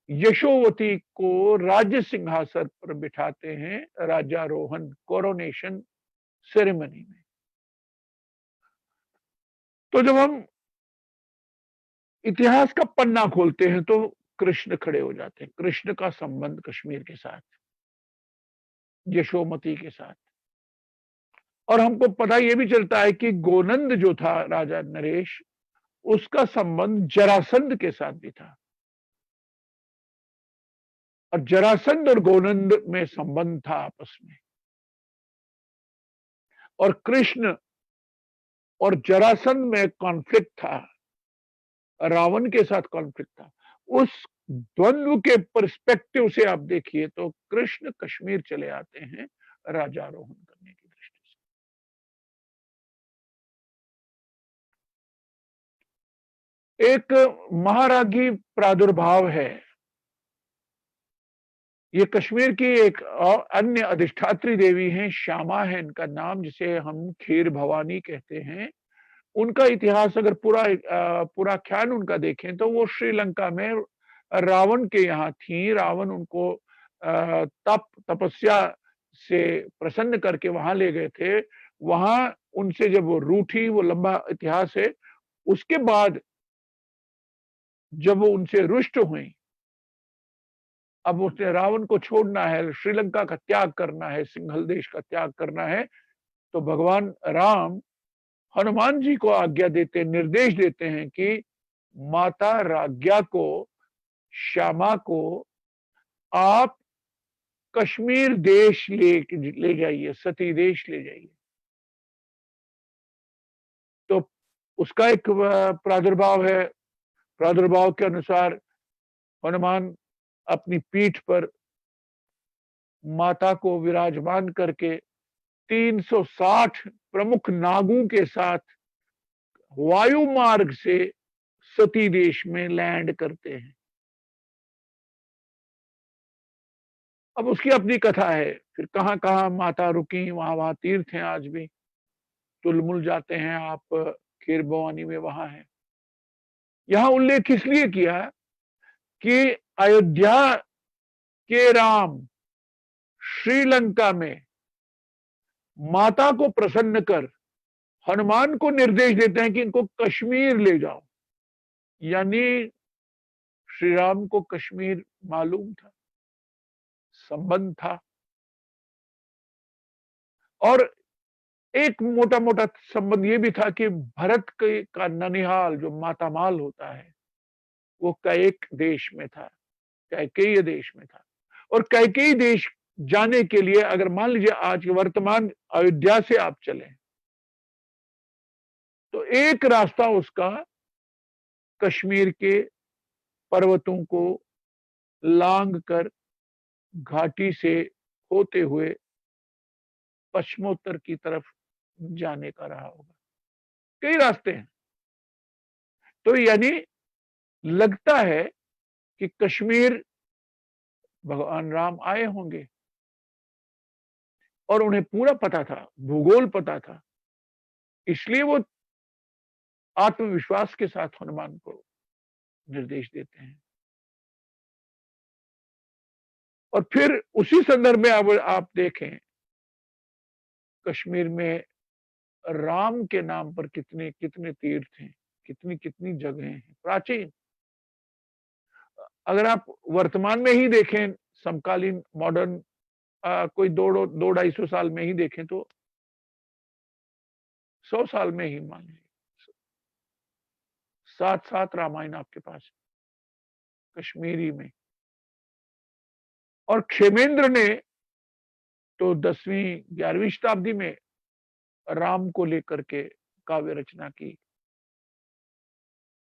[SPEAKER 3] यशोवती को राज्य सिंहासन पर बिठाते हैं, राजारोहण, कोरोनेशन सेरेमनी में। तो जब हम इतिहास का पन्ना खोलते हैं, तो कृष्ण खड़े हो जाते हैं। कृष्ण का संबंध कश्मीर के साथ, यशोमती के साथ। और हमको पता यह भी चलता है कि गोनंद जो था राजा नरेश, उसका संबंध जरासंध के साथ भी था। और जरासंध और गोनंद में संबंध था आपस में, और कृष्ण और जरासंध में कॉन्फ्लिक्ट था, रावण के साथ कॉन्फ्लिक्ट था। उस द्वंद्व के पर्सपेक्टिव से आप देखिए तो कृष्ण कश्मीर चले आते हैं राजारोहण करने की दृष्टि से। एक महारागी प्रादुर्भाव है, ये कश्मीर की एक और अन्य अधिष्ठात्री देवी हैं, श्यामा है इनका नाम, जिसे हम खीर भवानी कहते हैं। उनका इतिहास अगर पूरा ख्याल उनका देखें तो वो श्रीलंका में रावण के यहाँ थी। रावण उनको तपस्या से प्रसन्न करके वहां ले गए थे। वहां उनसे जब वो रूठी, वो लंबा इतिहास है। उसके बाद जब वो उनसे रुष्ट हुई, अब उसने रावण को छोड़ना है, श्रीलंका का त्याग करना है, सिंहल देश का त्याग करना है, तो भगवान राम हनुमान जी को आज्ञा देते, निर्देश देते हैं कि माता राज्ञा को, श्यामा को आप कश्मीर देश ले जाइए, सती देश ले जाइए। तो उसका एक प्रादुर्भाव है। प्रादुर्भाव के अनुसार हनुमान अपनी पीठ पर माता को विराजमान करके 360 प्रमुख नागों के साथ वायु मार्ग से सती देश में लैंड करते हैं। अब उसकी अपनी कथा है, फिर कहां कहां माता रुकी, वहां वहां तीर्थ हैं आज भी। तुलमुल जाते हैं आप, खीर भवानी में वहां है। यहां उल्लेख इसलिए किया कि अयोध्या के राम श्रीलंका में माता को प्रसन्न कर हनुमान को निर्देश देते हैं कि इनको कश्मीर ले जाओ। यानी श्री राम को कश्मीर मालूम था, संबंध था। और एक मोटा मोटा संबंध ये भी था कि भरत का ननिहाल जो मातामाल होता है वो कैकेयी देश में था, कैकेयी देश में था। और कैकेयी देश जाने के लिए अगर मान लीजिए आज के वर्तमान अयोध्या से आप चलें तो एक रास्ता उसका कश्मीर के पर्वतों को लांग कर घाटी से होते हुए पश्चिमोत्तर की तरफ जाने का रहा होगा। कई रास्ते हैं। तो यानी लगता है कि कश्मीर भगवान राम आए होंगे और उन्हें पूरा पता था, भूगोल पता था, इसलिए वो आत्मविश्वास के साथ हनुमान को निर्देश देते हैं। और फिर उसी संदर्भ में अब आप देखें कश्मीर में राम के नाम पर कितने कितने तीर्थ हैं, कितनी कितनी जगहें हैं प्राचीन। अगर आप वर्तमान में ही देखें, समकालीन मॉडर्न कोई 200-250 साल में ही देखें तो 100 साल में ही मान लीजिए 7 रामायण आपके पास है कश्मीरी में। और क्षेमेंद्र ने तो 10वीं-11वीं शताब्दी में राम को लेकर के काव्य रचना की।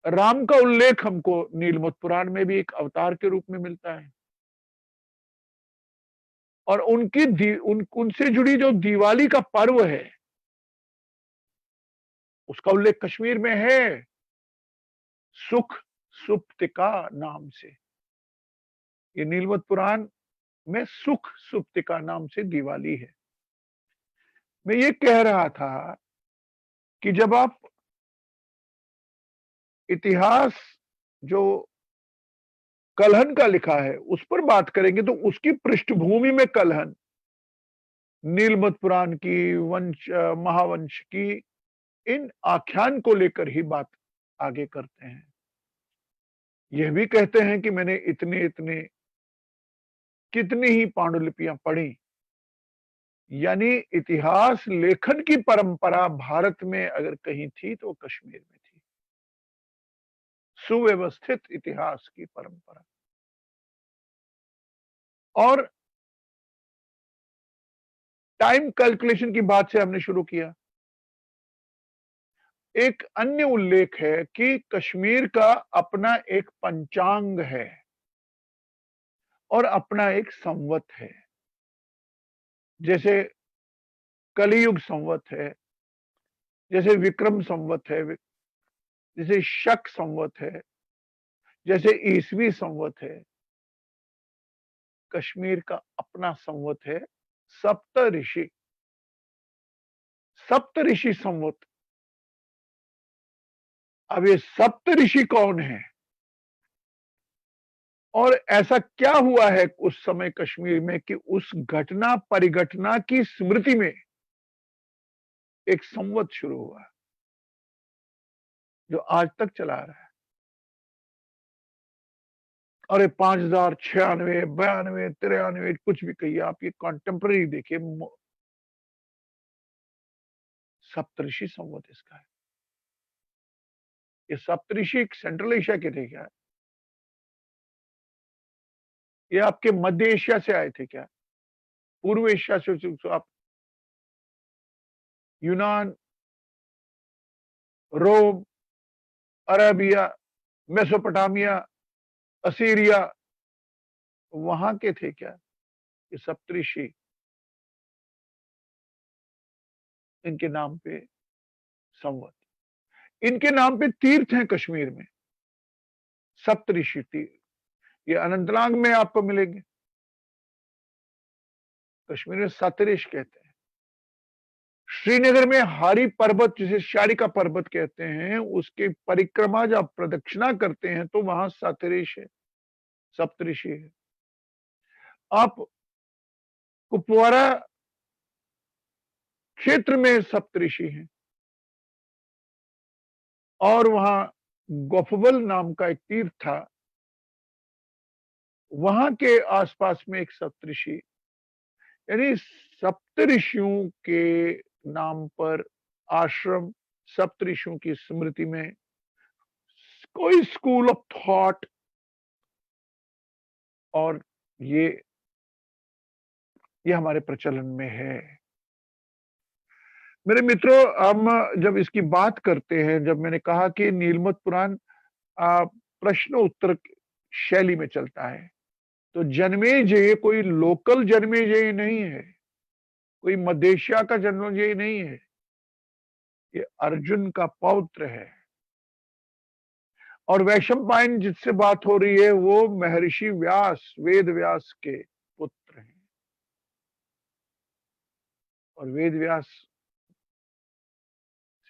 [SPEAKER 3] राम का उल्लेख हमको नीलमत पुराण में भी एक अवतार के रूप में मिलता है। और उनसे जुड़ी जो दिवाली का पर्व है उसका उल्लेख कश्मीर में है, सुख सुप्तिका नाम से। ये नीलमत पुराण में सुख सुप्तिका नाम से दिवाली है। मैं ये कह रहा था कि जब आप इतिहास जो कलहन का लिखा है उस पर बात करेंगे तो उसकी पृष्ठभूमि में कलहन नीलमत पुराण की, वंश महावंश की, इन आख्यान को लेकर ही बात आगे करते हैं। यह भी कहते हैं कि मैंने इतने इतने कितनी ही पांडुलिपियां पढ़ी। यानी इतिहास लेखन की परंपरा भारत में अगर कहीं थी तो कश्मीर में थी, सुव्यवस्थित इतिहास की परंपरा। और टाइम कैलकुलेशन की बात से हमने शुरू किया। एक अन्य उल्लेख है कि कश्मीर का अपना एक पंचांग है और अपना एक संवत है। जैसे कलियुग संवत है, जैसे विक्रम संवत है, जैसे शक संवत है, जैसे ईसवी संवत है। कश्मीर का अपना संवत है सप्तऋषि, सप्तऋषि संवत। अब ये सप्तऋषि कौन है और ऐसा क्या हुआ है उस समय कश्मीर में कि उस घटना परिघटना की स्मृति में एक संवत शुरू हुआ जो आज तक चला आ रहा है। अरे 5096, 92, 93, कुछ भी कहिए आप, ये कॉन्टेम्पररी देखिए, सप्तऋषि संवत इसका है। ये सप्तऋषि सेंट्रल एशिया के थे क्या? ये आपके मध्य एशिया से आए थे क्या? पूर्व एशिया से? आप यूनान, रोम, अरेबिया, मेसोपोटामिया, असीरिया, वहां के थे क्या ये सप्तऋषि? इनके नाम पे संवत, इनके नाम पे तीर्थ हैं कश्मीर में, सप्तऋषि तीर्थ। ये अनंतनाग में आपको मिलेंगे। कश्मीर में सतरिश कहते हैं। श्रीनगर में हारी पर्वत, जिसे शारिका पर्वत कहते हैं, उसकी परिक्रमा जब प्रदक्षिणा करते हैं तो वहां सतरिश है, सप्तऋषि है। आप कुपवारा क्षेत्र में सप्तऋषि हैं और वहां गोफबल नाम का एक तीर्थ था, वहां के आसपास में एक सप्तऋषि, यानी सप्तऋषियों के नाम पर आश्रम, सप्तऋषियों की स्मृति में कोई स्कूल ऑफ थॉट, और ये हमारे प्रचलन में है। मेरे मित्रों, हम जब इसकी बात करते हैं, जब मैंने कहा कि नीलमत पुराण प्रश्न उत्तर शैली में चलता है, तो जन्मेजय कोई लोकल जन्मेजय नहीं है, कोई मध्य एशिया का जन्मेजय नहीं है, ये अर्जुन का पौत्र है। और वैशंपायन जिससे बात हो रही है वो महर्षि व्यास, वेद व्यास के पुत्र हैं। और वेद व्यास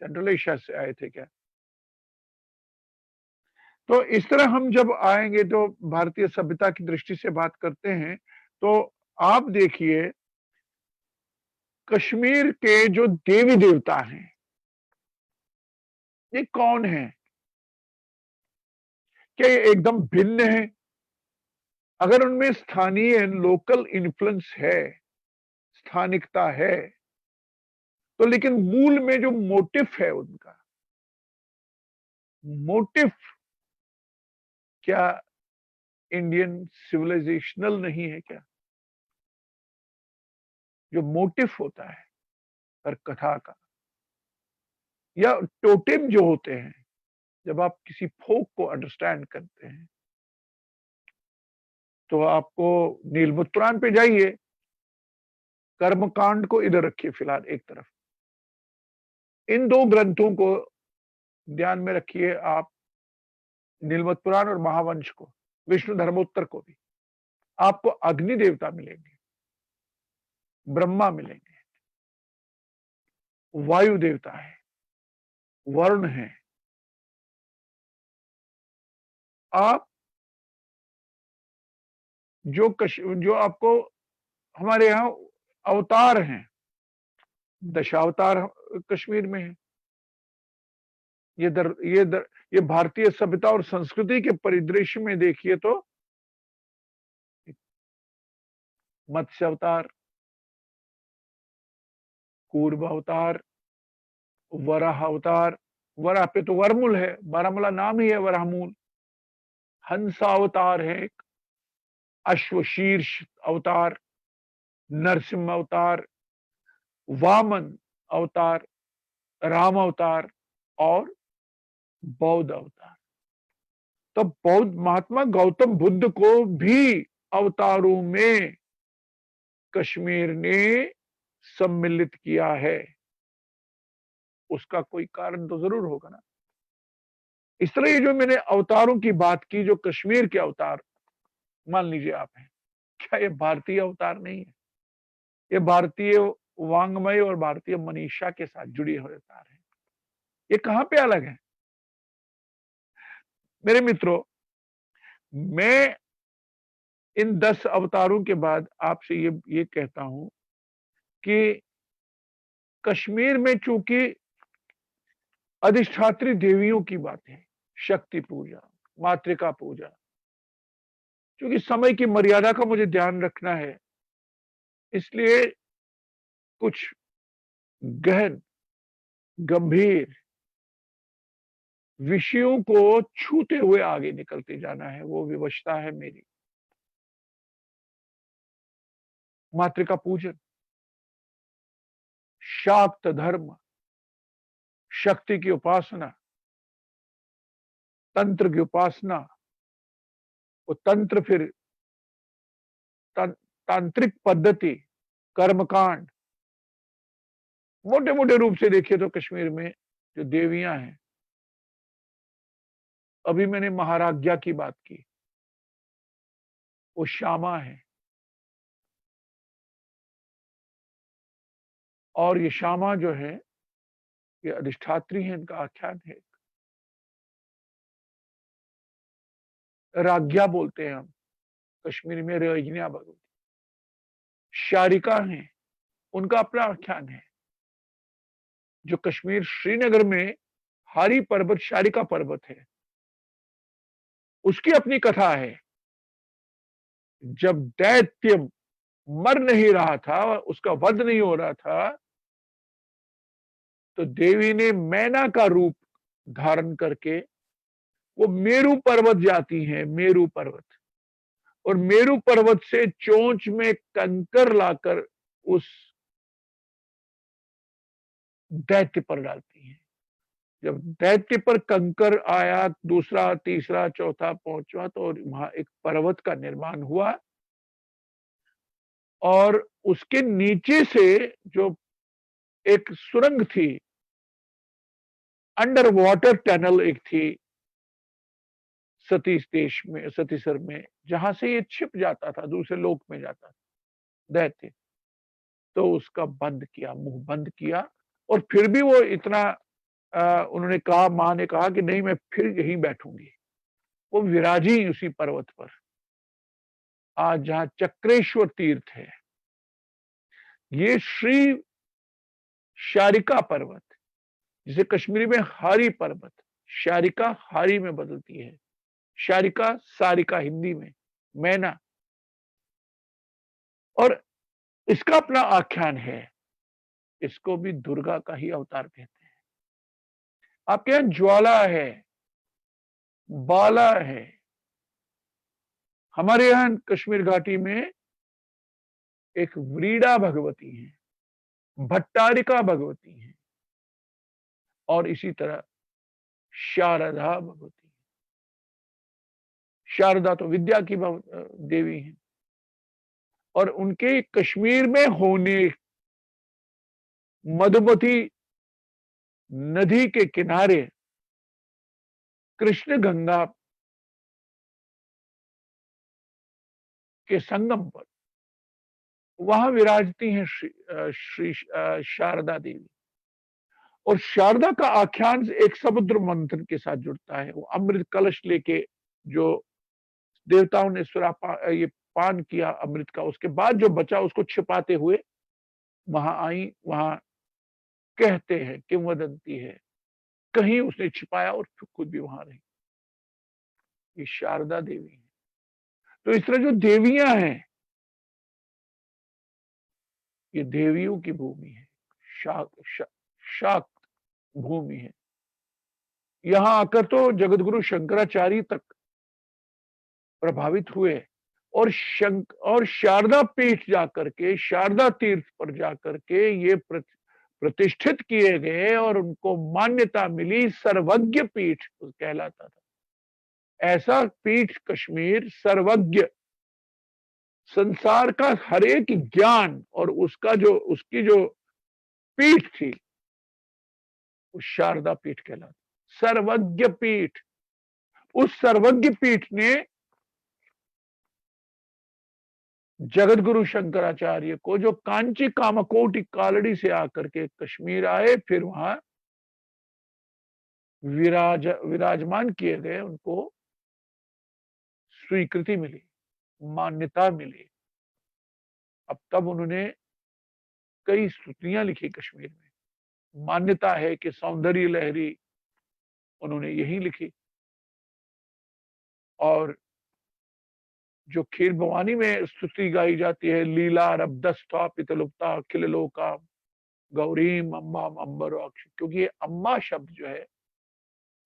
[SPEAKER 3] सेंट्रल एशिया से आए थे क्या? तो इस तरह हम जब आएंगे तो भारतीय सभ्यता की दृष्टि से बात करते हैं, तो आप देखिए कश्मीर के जो देवी देवता हैं ये कौन है? क्या ये एकदम भिन्न है? अगर उनमें स्थानीय लोकल इन्फ्लुएंस है, स्थानिकता है, तो लेकिन मूल में जो मोटिव है उनका, मोटिव क्या इंडियन सिविलाइजेशनल नहीं है क्या? जो मोटिव होता है हर कथा का, या टोटेम जो होते हैं, जब आप किसी फोक को अंडरस्टैंड करते हैं तो आपको नीलमत पुराण पे जाइए, कर्मकांड को इधर रखिए फिलहाल एक तरफ, इन दो ग्रंथों को ध्यान में रखिए आप, नीलमत पुराण और महावंश को, विष्णु धर्मोत्तर को भी। आपको अग्नि देवता मिलेंगे, ब्रह्मा मिलेंगे, वायु देवता है, वरुण है। आप जो आपको हमारे यहाँ अवतार हैं, दशावतार कश्मीर में है। ये भारतीय सभ्यता और संस्कृति के परिदृश्य में देखिए तो मत्स्य अवतार, कूर्म अवतार, वराह अवतार, वराह पे तो वरमूल है, बारामूला नाम ही है वराहमूल। हंसा अवतार है एक, अश्वशीर्ष अवतार, नरसिंह अवतार, वामन अवतार, राम अवतार और बौद्ध अवतार। तो बौद्ध महात्मा गौतम बुद्ध को भी अवतारों में कश्मीर ने सम्मिलित किया है। उसका कोई कारण तो जरूर होगा ना। इस तरह ये जो मैंने अवतारों की बात की, जो कश्मीर के अवतार मान लीजिए आप हैं, क्या ये भारतीय अवतार नहीं है? ये भारतीय वांग्मय और भारतीय मनीषा के साथ जुड़े हुए अवतार हैं। ये कहां पे अलग है? मेरे मित्रों, मैं इन 10 अवतारों के बाद आपसे ये कहता हूं कि कश्मीर में चूंकि अधिष्ठात्री देवियों की बात है, शक्ति पूजा, मातृका पूजा, क्योंकि समय की मर्यादा का मुझे ध्यान रखना है, इसलिए कुछ गहन गंभीर विषयों को छूते हुए आगे निकलते जाना है, वो विवशता है मेरी। मातृका पूजन, शाक्त धर्म, शक्ति की उपासना, तंत्र की उपासना, वो तंत्र फिर तांत्रिक पद्धति, कर्मकांड, मोटे मोटे रूप से देखिए तो कश्मीर में जो देवियां हैं, अभी मैंने महाराज्ञा की बात की, वो श्यामा है। और ये श्यामा जो है, ये अधिष्ठात्री है, इनका आख्यान है। राज्ञा बोलते हैं हम कश्मीर में, रजनिया भगवती। शारिका हैं, उनका अपना आख्यान है। जो कश्मीर श्रीनगर में हारी पर्वत शारिका पर्वत है, उसकी अपनी कथा है। जब दैत्य मर नहीं रहा था, उसका वध नहीं हो रहा था, तो देवी ने मैना का रूप धारण करके वो मेरू पर्वत जाती हैं, मेरू पर्वत, और मेरू पर्वत से चोंच में कंकर लाकर उस दैत्य पर डालती हैं। जब दैत्य पर कंकर आया, दूसरा, तीसरा, चौथा, पांचवा, तो वहां एक पर्वत का निर्माण हुआ, और उसके नीचे से जो एक सुरंग थी, अंडर वाटर टनल एक थी सतीश देश में, सतीसर में, जहां से ये छिप जाता था, दूसरे लोक में जाता था दैत्य, तो उसका बंद किया, मुंह बंद किया। और फिर भी वो इतना उन्होंने कहा, मां ने कहा कि नहीं, मैं फिर यहीं बैठूंगी। वो विराजी उसी पर्वत पर, आज जहां चक्रेश्वर तीर्थ है। ये श्री शारिका पर्वत, जिसे कश्मीरी में हारी पर्वत, शारिका हारी में बदलती है, शारिका सारिका हिंदी में, मैना। और इसका अपना आख्यान है, इसको भी दुर्गा का ही अवतार कहते हैं। आपके यहां ज्वाला है, बाला है, हमारे यहां कश्मीर घाटी में एक व्रीडा भगवती है, भट्टारिका भगवती है, और इसी तरह शारदा भगवती है। शारदा तो विद्या की देवी है, और उनके कश्मीर में होने मधुमती नदी के किनारे कृष्ण गंगा के संगम पर वहां विराजती हैं श्री शारदा देवी। और शारदा का आख्यान एक समुद्र मंथन के साथ जुड़ता है। वो अमृत कलश लेके, जो देवताओं ने ये पान किया अमृत का, उसके बाद जो बचा उसको छिपाते हुए वहां आई। वहां कहते हैं, किंवदंती है, कहीं उसने छिपाया और खुद भी वहां रही। ये शारदा देवी है। तो इस तरह जो देवियां हैं, ये देवियों की भूमि है, शाक्त भूमि है। यहां आकर तो जगतगुरु शंकराचार्य तक प्रभावित हुए, और शारदा पीठ जाकर के, शारदा तीर्थ पर जाकर के ये प्रतिष्ठित किए गए और उनको मान्यता मिली। सर्वज्ञ पीठ कहलाता था। ऐसा पीठ कश्मीर सर्वज्ञ, संसार का हर एक ज्ञान और उसकी जो पीठ थी वो शारदा पीठ कहलाती। सर्वज्ञ पीठ, उस सर्वज्ञ पीठ ने जगत गुरु शंकराचार्य को, जो कांची कामकोटि कालड़ी से आकर के कश्मीर आए, फिर वहां विराजमान किए गए, उनको स्वीकृति मिली, मान्यता मिली। अब तब उन्होंने कई स्तुतियां लिखी कश्मीर में। मान्यता है कि सौंदर्य लहरी उन्होंने यही लिखी, और जो खीर भवानी में स्तुति गाई जाती है, लीला रब्दस्था पितलुप्ता अखिल लोका गौरीम अम्बा अम्बराक्ष, क्योंकि ये अम्बा शब्द जो है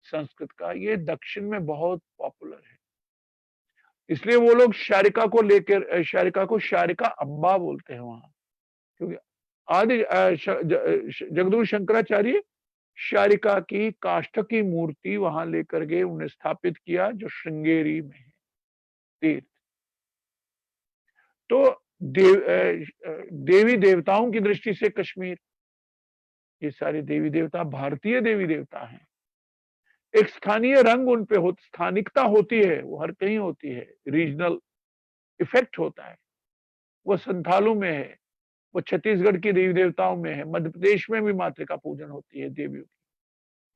[SPEAKER 3] संस्कृत का, ये दक्षिण में बहुत पॉपुलर है, इसलिए वो लोग शारिका को लेकर, शारिका को शारिका अम्बा बोलते हैं वहां, क्योंकि आदि जगदगुरु शंकराचार्य शारिका की काष्ठ की मूर्ति वहां लेकर गए, उन्हें स्थापित किया, जो श्रृंगेरी में है तीर्थ। तो देवी देवताओं की दृष्टि से कश्मीर, ये सारे देवी देवता भारतीय देवी देवता हैं। एक स्थानीय रंग उन पे स्थानिकता होती है, वो हर कहीं होती है, रीजनल इफेक्ट होता है। वो संथालों में है, वो छत्तीसगढ़ की देवी देवताओं में है, मध्य प्रदेश में भी मातृका पूजन होती है देवियों की,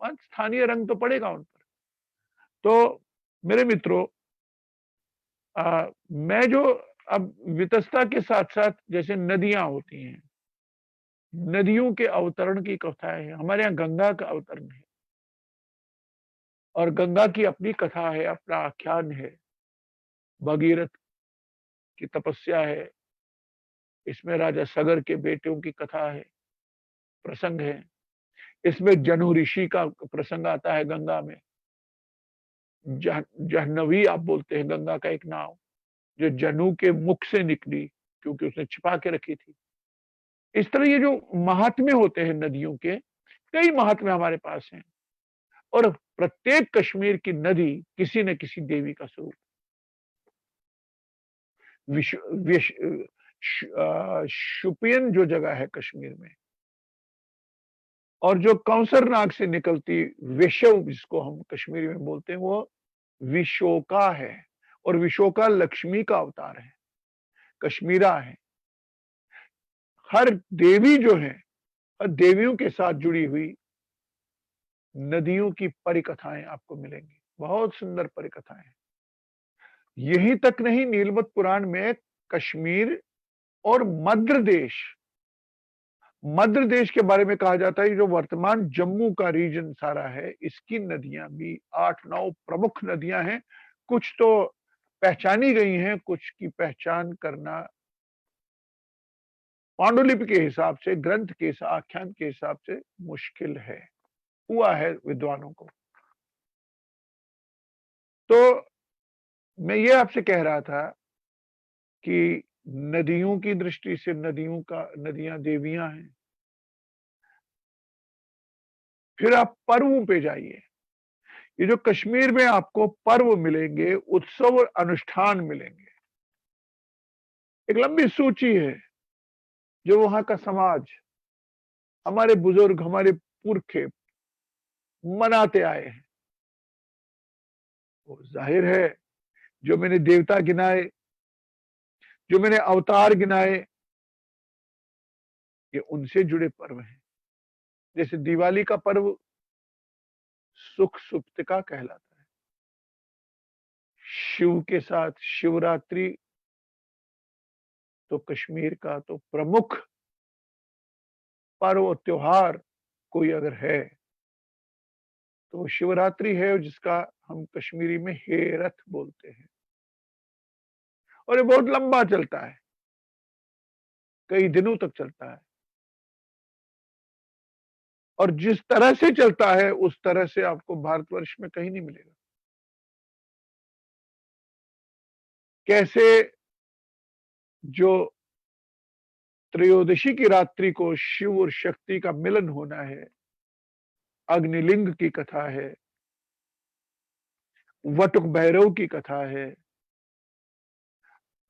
[SPEAKER 3] वहां स्थानीय रंग तो पड़ेगा उन पर। तो मेरे मित्रों, मैं जो अब वितस्ता के साथ साथ जैसे नदियां होती हैं, नदियों के अवतरण की कथा है। हमारे यहाँ गंगा का अवतरण है, और गंगा की अपनी कथा है, अपना आख्यान है। भगीरथ की तपस्या है, इसमें राजा सगर के बेटों की कथा है, प्रसंग है। इसमें जनु ऋषि का प्रसंग आता है गंगा में। जाह्नवी आप बोलते हैं गंगा का एक नाम, जो जनु के मुख से निकली, क्योंकि उसने छिपा के रखी थी। इस तरह ये जो महात्म्य होते हैं नदियों के, कई महात्म्य हमारे पास हैं, और प्रत्येक कश्मीर की नदी किसी न किसी देवी का स्वरूप। शुपियन जो जगह है कश्मीर में, और जो कौसर नाग से निकलती विशव, जिसको हम कश्मीरी में बोलते हैं, वो विशोका है, और विशोका लक्ष्मी का अवतार है, कश्मीरा है। हर देवी जो है, हर देवियों के साथ जुड़ी हुई नदियों की परिकथाएं आपको मिलेंगी, बहुत सुंदर परिकथाएं। यही तक नहीं, नीलमत पुराण में कश्मीर और मध्य देश के बारे में कहा जाता है। जो वर्तमान जम्मू का रीजन सारा है, इसकी नदियां भी 8-9 प्रमुख नदियां हैं। कुछ तो पहचानी गई हैं, कुछ की पहचान करना पांडुलिपि के हिसाब से, ग्रंथ के आख्यान के हिसाब से मुश्किल है, हुआ है विद्वानों को। तो मैं ये आपसे कह रहा था कि नदियों की दृष्टि से नदियां देवियां हैं। फिर आप पर्वों पे जाइए। ये जो कश्मीर में आपको पर्व मिलेंगे, उत्सव और अनुष्ठान मिलेंगे, एक लंबी सूची है जो वहां का समाज, हमारे बुजुर्ग, हमारे पुरखे मनाते आए हैं। वो जाहिर है, जो मैंने देवता गिनाए, जो मैंने अवतार गिनाए, ये उनसे जुड़े पर्व हैं। जैसे दिवाली का पर्व सुख सुप्तिका कहलाता है। शिव के साथ शिवरात्रि तो कश्मीर का तो प्रमुख पर्व और त्योहार कोई अगर है तो वो शिवरात्रि है, जिसका हम कश्मीरी में हेरथ बोलते हैं। और ये बहुत लंबा चलता है, कई दिनों तक चलता है, और जिस तरह से चलता है उस तरह से आपको भारतवर्ष में कहीं नहीं मिलेगा। कैसे जो त्रयोदशी की रात्रि को शिव और शक्ति का मिलन होना है, अग्निलिंग की कथा है, वटुक भैरव की कथा है,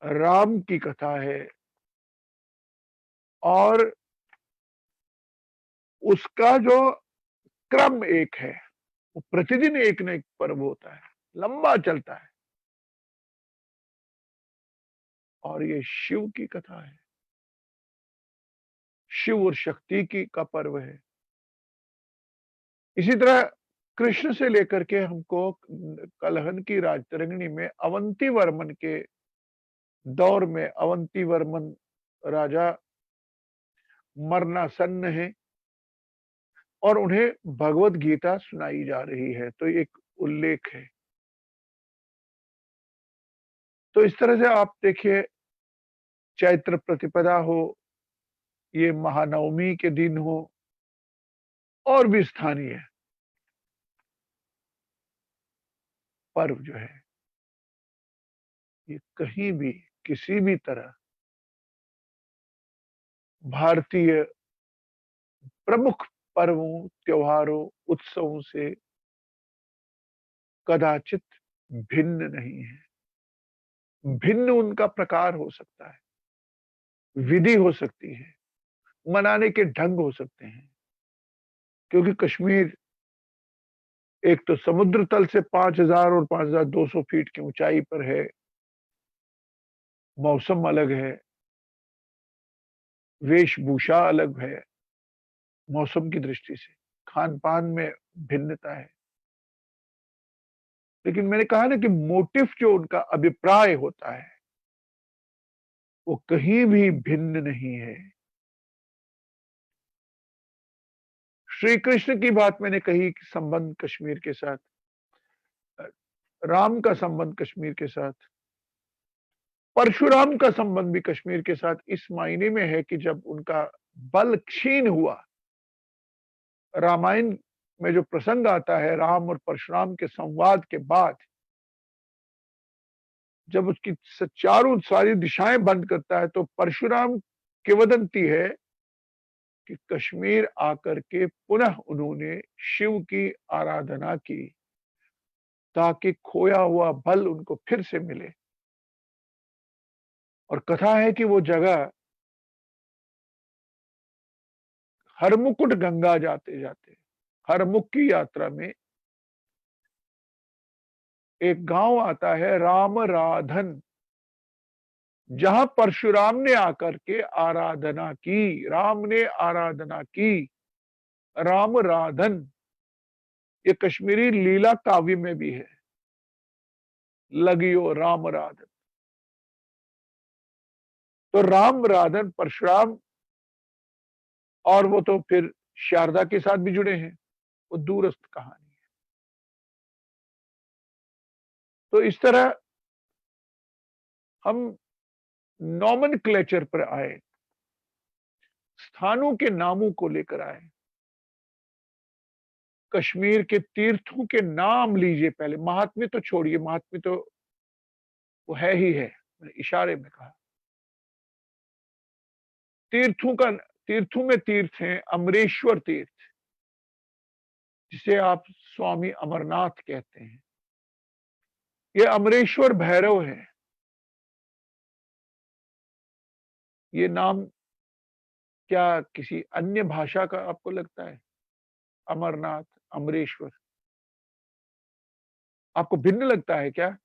[SPEAKER 3] राम की कथा है, और उसका जो क्रम एक है, वो प्रतिदिन एक न एक पर्व होता है, लंबा चलता है, और ये शिव की कथा है, शिव और शक्ति की का पर्व है। इसी तरह कृष्ण से लेकर के हमको कलहन की राजतरंगिणी में अवंती वर्मन के दौर में अवंती वर्मन राजा मरणासन्न है और उन्हें भगवत गीता सुनाई जा रही है, तो एक उल्लेख है। तो इस तरह से आप देखिए, चैत्र प्रतिपदा हो, ये महानवमी के दिन हो, और भी स्थानीय पर्व जो है, ये कहीं भी किसी भी तरह भारतीय प्रमुख पर्वों, त्योहारों, उत्सवों से कदाचित भिन्न नहीं है। भिन्न उनका प्रकार हो सकता है, विधि हो सकती है, मनाने के ढंग हो सकते हैं, क्योंकि कश्मीर एक तो समुद्र तल से 5,000 और 5,200 फीट की ऊंचाई पर है, मौसम अलग है, वेशभूषा अलग है, मौसम की दृष्टि से खान पान में भिन्नता है, लेकिन मैंने कहा ना कि मोटिव जो उनका अभिप्राय होता है वो कहीं भी भिन्न नहीं है। श्री कृष्ण की बात मैंने कही कि संबंध कश्मीर के साथ, राम का संबंध कश्मीर के साथ, परशुराम का संबंध भी कश्मीर के साथ इस मायने में है कि जब उनका बल क्षीण हुआ, रामायण में जो प्रसंग आता है राम और परशुराम के संवाद के बाद, जब उसकी चारों सारी दिशाएं बंद करता है, तो परशुराम किंवदंती है कि कश्मीर आकर के पुनः उन्होंने शिव की आराधना की ताकि खोया हुआ बल उनको फिर से मिले। और कथा है कि वो जगह हरमुकुट गंगा जाते जाते, हरमुख की यात्रा में एक गांव आता है रामराधन, जहां परशुराम ने आकर के आराधना की, राम ने आराधना की, रामराधन। ये कश्मीरी लीला काव्य में भी है, लगियो रामराधन। तो रामराधन परशुराम, और वो तो फिर शारदा के साथ भी जुड़े हैं, वो दूरस्थ कहानी है। तो इस तरह हम नॉमेनक्लेचर पर आए, स्थानों के नामों को लेकर आए, कश्मीर के तीर्थों के नाम लीजिए पहले, महात्म्य तो छोड़िए, महात्म्य तो वो है ही है, मैंने इशारे में कहा। तीर्थों में तीर्थ हैं अमरेश्वर तीर्थ, जिसे आप स्वामी अमरनाथ कहते हैं, ये अमरेश्वर भैरव है। ये नाम क्या किसी अन्य भाषा का आपको लगता है? अमरनाथ, अमरेश्वर आपको भिन्न लगता है क्या?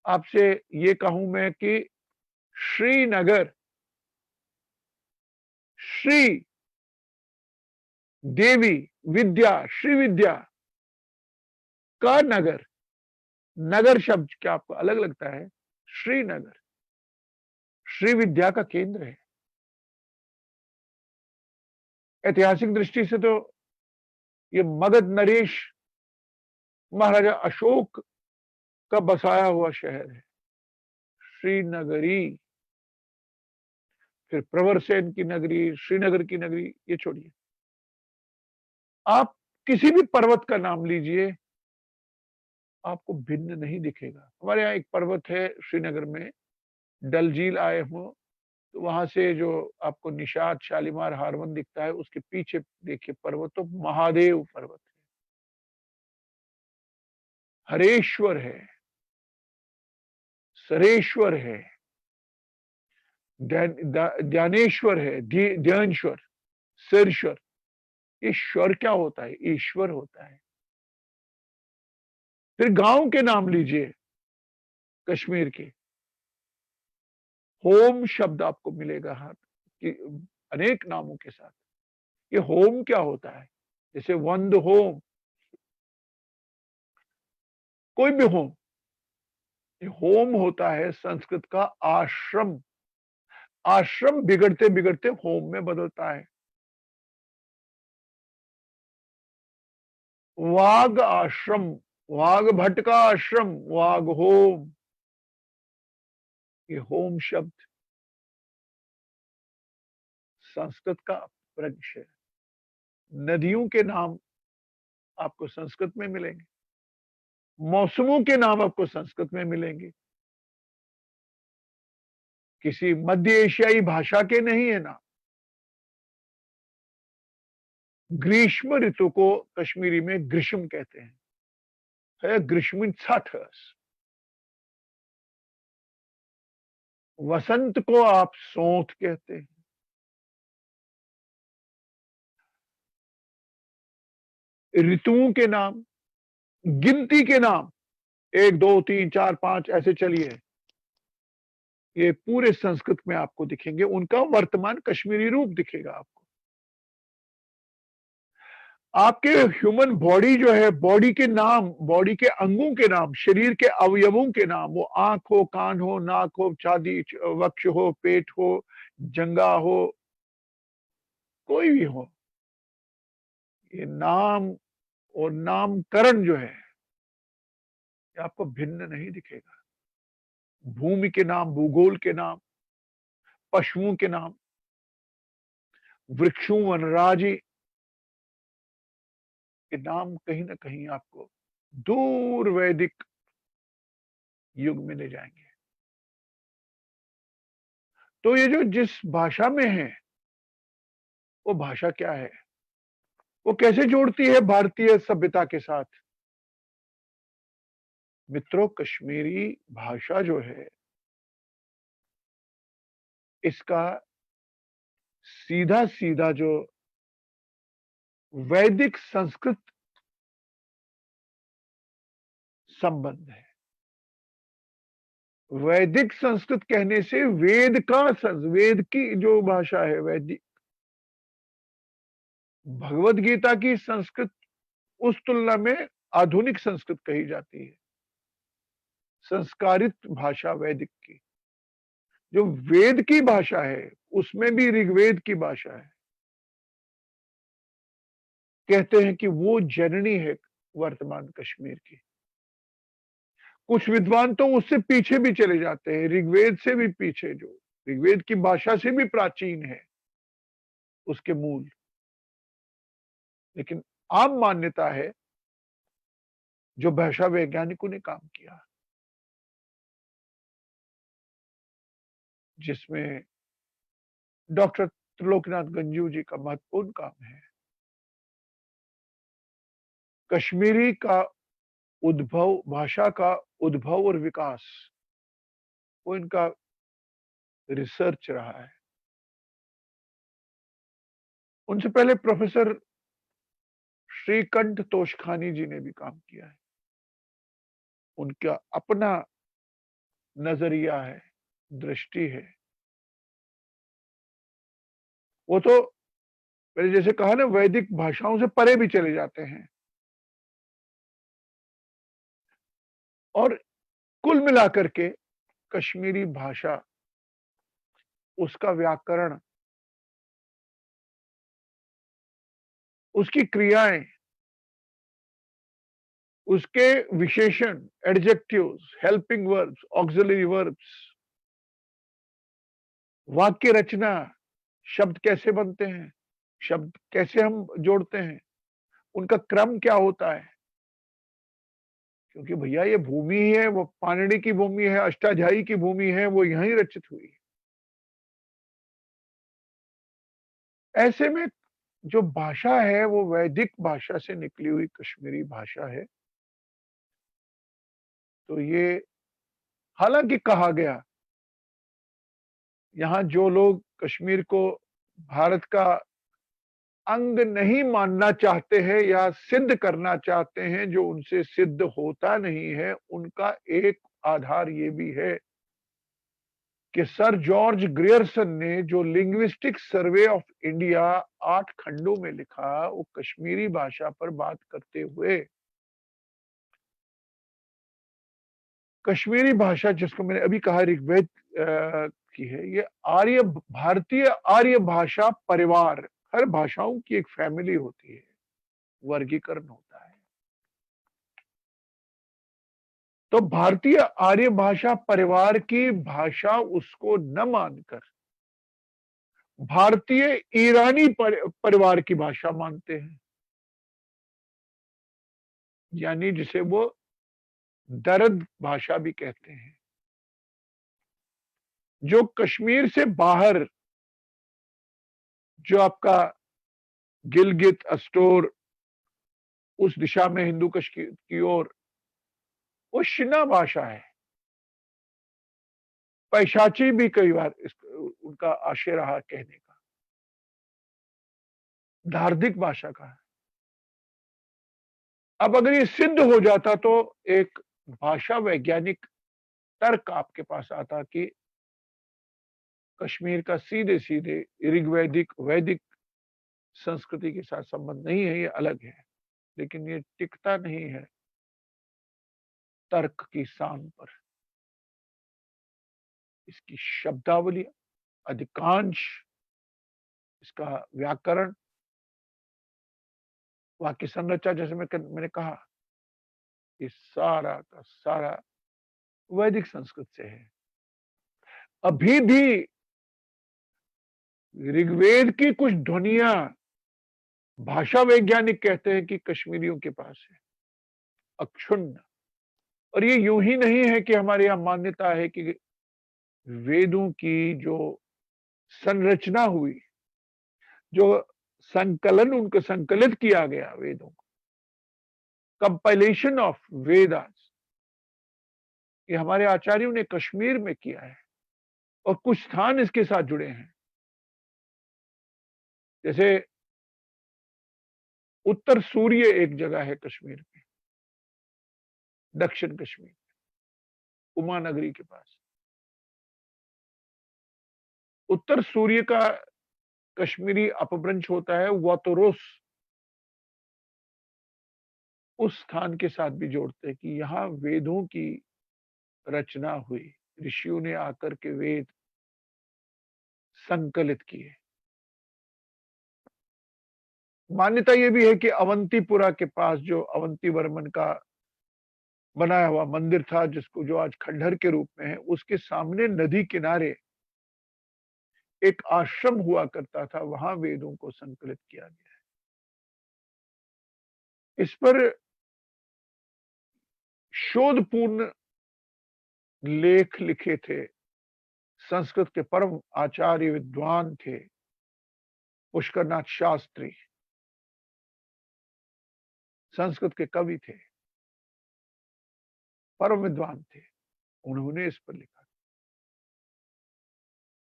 [SPEAKER 3] आपसे ये कहूं मैं कि श्रीनगर, श्री देवी विद्या, श्री विद्या का नगर, नगर शब्द क्या आपको अलग लगता है? श्रीनगर श्री विद्या का केंद्र है। ऐतिहासिक दृष्टि से तो ये मगध नरेश महाराजा अशोक का बसाया हुआ शहर है, श्रीनगरी। फिर प्रवर सेन की नगरी, श्रीनगर की नगरी, ये छोड़िए, आप किसी भी पर्वत का नाम लीजिए, आपको भिन्न नहीं दिखेगा। हमारे यहाँ एक पर्वत है श्रीनगर में डल झील आए हो तो वहां से जो आपको निषाद शालीमार हारवन दिखता है, उसके पीछे देखिए पर्वत, तो महादेव पर्वत है, हरेश्वर है, सरेश्वर है, ध्यानेश्वर है, ध्यानेश्वर, सिरेश्वर। ईश्वर क्या होता है? ईश्वर होता है। फिर गांव के नाम लीजिए कश्मीर के, होम शब्द आपको मिलेगा हाथ कि अनेक नामों के साथ। ये होम क्या होता है? जैसे वंद होम, कोई भी होम, ये होम होता है संस्कृत का आश्रम। आश्रम बिगड़ते बिगड़ते होम में बदलता है। वाग आश्रम, वाग भट्ट का आश्रम, वाग होम, ये होम शब्द संस्कृत का अपभ्रंश है। नदियों के नाम आपको संस्कृत में मिलेंगे, मौसमों के नाम आपको संस्कृत में मिलेंगे, किसी मध्य एशियाई भाषा के नहीं है ना। ग्रीष्म ऋतु को कश्मीरी में ग्रीष्म कहते हैं, है ग्रीष्म छठस। वसंत को आप सोंठ कहते हैं। ऋतुओं के नाम, गिनती के नाम, 1 2 3 4 5 ऐसे चलिए, ये पूरे संस्कृत में आपको दिखेंगे। उनका वर्तमान कश्मीरी रूप दिखेगा आपको। आपके ह्यूमन बॉडी जो है, बॉडी के नाम, बॉडी के अंगों के नाम, शरीर के अवयवों के नाम, वो आंख हो, कान हो, नाक हो, छाती, वक्ष हो, पेट हो, जंगा हो, कोई भी हो, ये नाम और नामकरण जो है, ये आपको भिन्न नहीं दिखेगा। भूमि के नाम, भूगोल के नाम, पशुओं के नाम, वृक्षों, वनराजी के नाम कहीं ना कहीं आपको दूर वैदिक युग में ले जाएंगे। तो ये जो जिस भाषा में है, वो भाषा क्या है? वो कैसे जोड़ती है भारतीय सभ्यता के साथ? मित्रों, कश्मीरी भाषा जो है, इसका सीधा सीधा जो वैदिक संस्कृत संबंध है। वैदिक संस्कृत कहने से वेद का वेद की जो भाषा है वैदिक, भगवत गीता की संस्कृत उस तुलना में आधुनिक संस्कृत कही जाती है, संस्कारित भाषा वैदिक की। जो वेद की भाषा है उसमें भी ऋग्वेद की भाषा है। कहते हैं कि वो जननी है वर्तमान कश्मीर की। कुछ विद्वान तो उससे पीछे भी चले जाते हैं, ऋग्वेद से भी पीछे, जो ऋग्वेद की भाषा से भी प्राचीन है उसके मूल। लेकिन आम मान्यता है, जो भाषा वैज्ञानिकों ने काम किया, जिसमें डॉक्टर त्रिलोकनाथ गंजू जी का महत्वपूर्ण काम है, कश्मीरी का उद्भव, भाषा का उद्भव और विकास, वो इनका रिसर्च रहा है। उनसे पहले प्रोफेसर श्रीकंठ तोषखानी जी ने भी काम किया है। उनका अपना नजरिया है, दृष्टि है। वो तो मैंने जैसे कहा ना, वैदिक भाषाओं से परे भी चले जाते हैं। और कुल मिलाकर के कश्मीरी भाषा, उसका व्याकरण, उसकी क्रियाएं, उसके विशेषण, adjectives, helping verbs, auxiliary verbs, वाक्य रचना, शब्द कैसे बनते हैं, शब्द कैसे हम जोड़ते हैं, उनका क्रम क्या होता है, क्योंकि भैया ये भूमि है वो पाणिनि की भूमि है, अष्टाध्यायी की भूमि है, वो यहीं रचित हुई है। ऐसे में जो भाषा है वो वैदिक भाषा से निकली हुई कश्मीरी भाषा है। तो ये हालांकि कहा गया, यहाँ जो लोग कश्मीर को भारत का अंग नहीं मानना चाहते हैं या सिद्ध करना चाहते हैं, जो उनसे सिद्ध होता नहीं है, उनका एक आधार ये भी है कि सर जॉर्ज ग्रियर्सन ने जो लिंग्विस्टिक सर्वे ऑफ इंडिया 8 खंडों में लिखा, वो कश्मीरी भाषा पर बात करते हुए कश्मीरी भाषा, जिसको मैंने अभी कहा ऋग्वेद की है, ये भारतीय आर्य भाषा परिवार, हर भाषाओं की एक फैमिली होती है, वर्गीकरण होता है। तो भारतीय आर्य भाषा परिवार की भाषा उसको न मानकर भारतीय ईरानी परिवार की भाषा मानते हैं, यानी जिसे वो दर्द भाषा भी कहते हैं। जो कश्मीर से बाहर, जो आपका गिलगित, अस्टोर, उस दिशा में हिंदू कश की ओर, वो शिना भाषा है। पैशाची भी कई बार उनका आशय रहा कहने का, धार्मिक भाषा का है। अब अगर ये सिद्ध हो जाता तो एक भाषा वैज्ञानिक तर्क आपके पास आता कि कश्मीर का सीधे सीधे ऋग्वैदिक वैदिक संस्कृति के साथ संबंध नहीं है, ये अलग है। लेकिन ये टिकता नहीं है तर्क की सांग पर। इसकी शब्दावली, अधिकांश इसका व्याकरण, वाक्य संरचना, जैसे मैंने कहा, ये सारा का सारा वैदिक संस्कृत से है। अभी भी ऋग्वेद की कुछ ध्वनियां भाषा वैज्ञानिक कहते हैं कि कश्मीरियों के पास है, अक्षुण्ण। और ये यूं ही नहीं है कि हमारे यहां मान्यता है कि वेदों की जो संरचना हुई, जो संकलन उनको संकलित किया गया, वेदों को, कंपाइलेशन ऑफ वेदास, ये हमारे आचार्यों ने कश्मीर में किया है। और कुछ स्थान इसके साथ जुड़े हैं, जैसे उत्तर सूर्य एक जगह है कश्मीर में, दक्षिण कश्मीर, उमा नगरी के पास। उत्तर सूर्य का कश्मीरी अपभ्रंश होता है वातोरोस। उस स्थान के साथ भी जोड़ते हैं कि यहां वेदों की रचना हुई, ऋषियों ने आकर के वेद संकलित किए। मान्यता यह भी है कि अवंतीपुरा के पास जो अवंती वर्मन का बनाया हुआ मंदिर था, जिसको जो आज खंडहर के रूप में है, उसके सामने नदी किनारे एक आश्रम हुआ करता था, वहां वेदों को संकलित किया गया है। इस पर शोधपूर्ण लेख लिखे थे संस्कृत के परम आचार्य विद्वान थे पुष्करनाथ शास्त्री, संस्कृत के कवि थे, परम विद्वान थे। उन्होंने इस पर लिखा।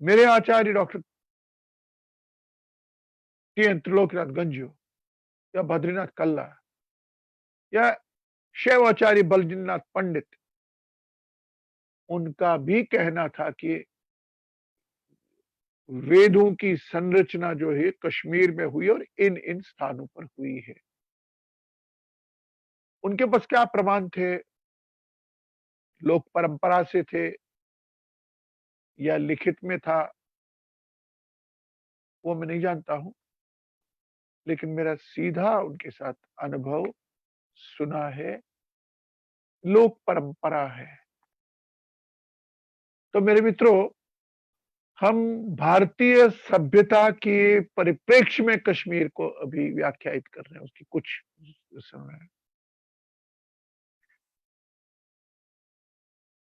[SPEAKER 3] मेरे आचार्य डॉक्टर टी.एन. त्रिलोकीनाथ गंजू या बद्रीनाथ कल्ला या शैवाचार्य बलजिंद्रनाथ पंडित, उनका भी कहना था कि वेदों की संरचना जो है कश्मीर में हुई और इन इन स्थानों पर हुई है। उनके पास क्या प्रमाण थे, लोक परंपरा से थे या लिखित में था, वो मैं नहीं जानता हूं। लेकिन मेरा सीधा उनके साथ अनुभव सुना है, लोक परंपरा है। तो मेरे मित्रों, हम भारतीय सभ्यता के परिप्रेक्ष्य में कश्मीर को अभी व्याख्यायित कर रहे हैं, उसकी कुछ समय।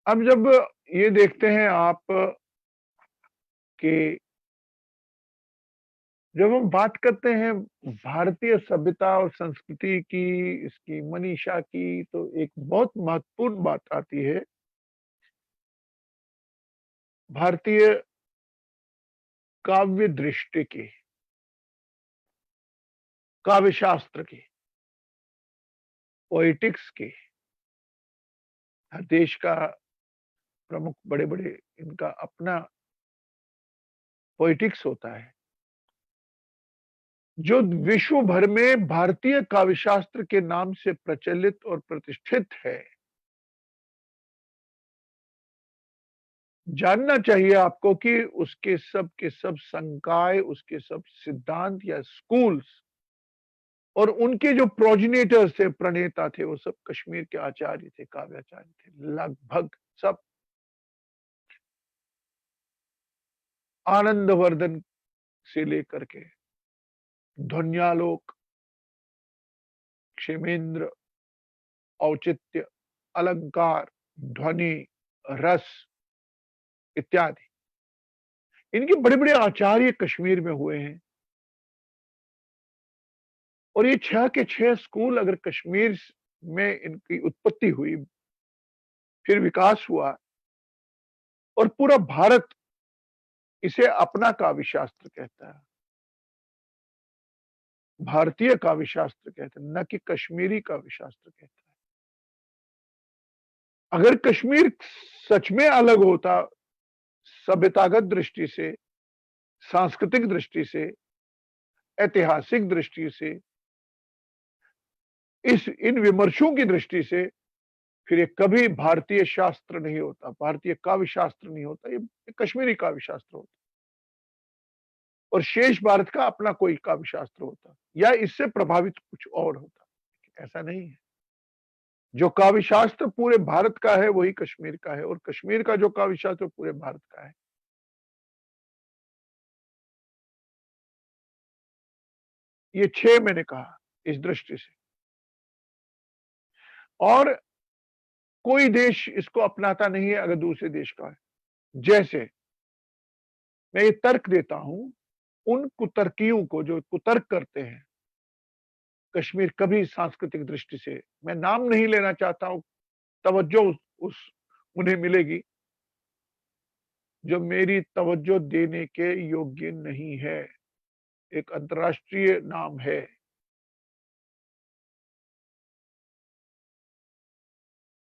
[SPEAKER 3] अब जब ये देखते हैं आप कि जब हम बात करते हैं भारतीय सभ्यता और संस्कृति की, इसकी मनीषा की, तो एक बहुत महत्वपूर्ण बात आती है भारतीय काव्य दृष्टि की, काव्य शास्त्र की, पोएटिक्स की। हर देश का प्रमुख बड़े-बड़े इनका अपना पोएटिक्स होता है, जो विश्व भर में भारतीय काव्य शास्त्र के नाम से प्रचलित और प्रतिष्ठित है। जानना चाहिए आपको कि उसके सब के सब संकाय, उसके सब सिद्धांत या स्कूल्स और उनके जो प्रोजिनेटर्स थे, प्रणेता थे, वो सब कश्मीर के आचार्य थे, काव्याचार्य थे, लगभग सब। आनंदवर्धन से लेकर के ध्वन्यालोक, क्षेमेंद्र, औचित्य, अलंकार, ध्वनि, रस इत्यादि, इनके बड़े-बड़े आचार्य कश्मीर में हुए हैं। और ये 6 के 6 स्कूल अगर कश्मीर में इनकी उत्पत्ति हुई, फिर विकास हुआ और पूरा भारत इसे अपना काव्य शास्त्र कहता है, भारतीय काव्य शास्त्र कहते हैं, न कि कश्मीरी काव्य शास्त्र कहता है। अगर कश्मीर सच में अलग होता सभ्यतागत दृष्टि से, सांस्कृतिक दृष्टि से, ऐतिहासिक दृष्टि से, इन विमर्शों की दृष्टि से, फिर ये कभी भारतीय शास्त्र नहीं होता, भारतीय काव्य शास्त्र नहीं होता, ये कश्मीरी काव्य शास्त्र होता और शेष भारत का अपना कोई काव्य शास्त्र होता या इससे प्रभावित कुछ और होता। ऐसा नहीं है। जो काव्य शास्त्र पूरे भारत का है वही कश्मीर का है और कश्मीर का जो काव्य शास्त्र पूरे भारत का है। ये 6 मैंने कहा इस दृष्टि से, और कोई देश इसको अपनाता नहीं है अगर दूसरे देश का है। जैसे मैं ये तर्क देता हूं उन कुतर्कियों को जो कुतर्क करते हैं, कश्मीर कभी सांस्कृतिक दृष्टि से, मैं नाम नहीं लेना चाहता हूं, तवज्जो उस उन्हें मिलेगी जो मेरी तवज्जो देने के योग्य नहीं है। एक अंतर्राष्ट्रीय नाम है,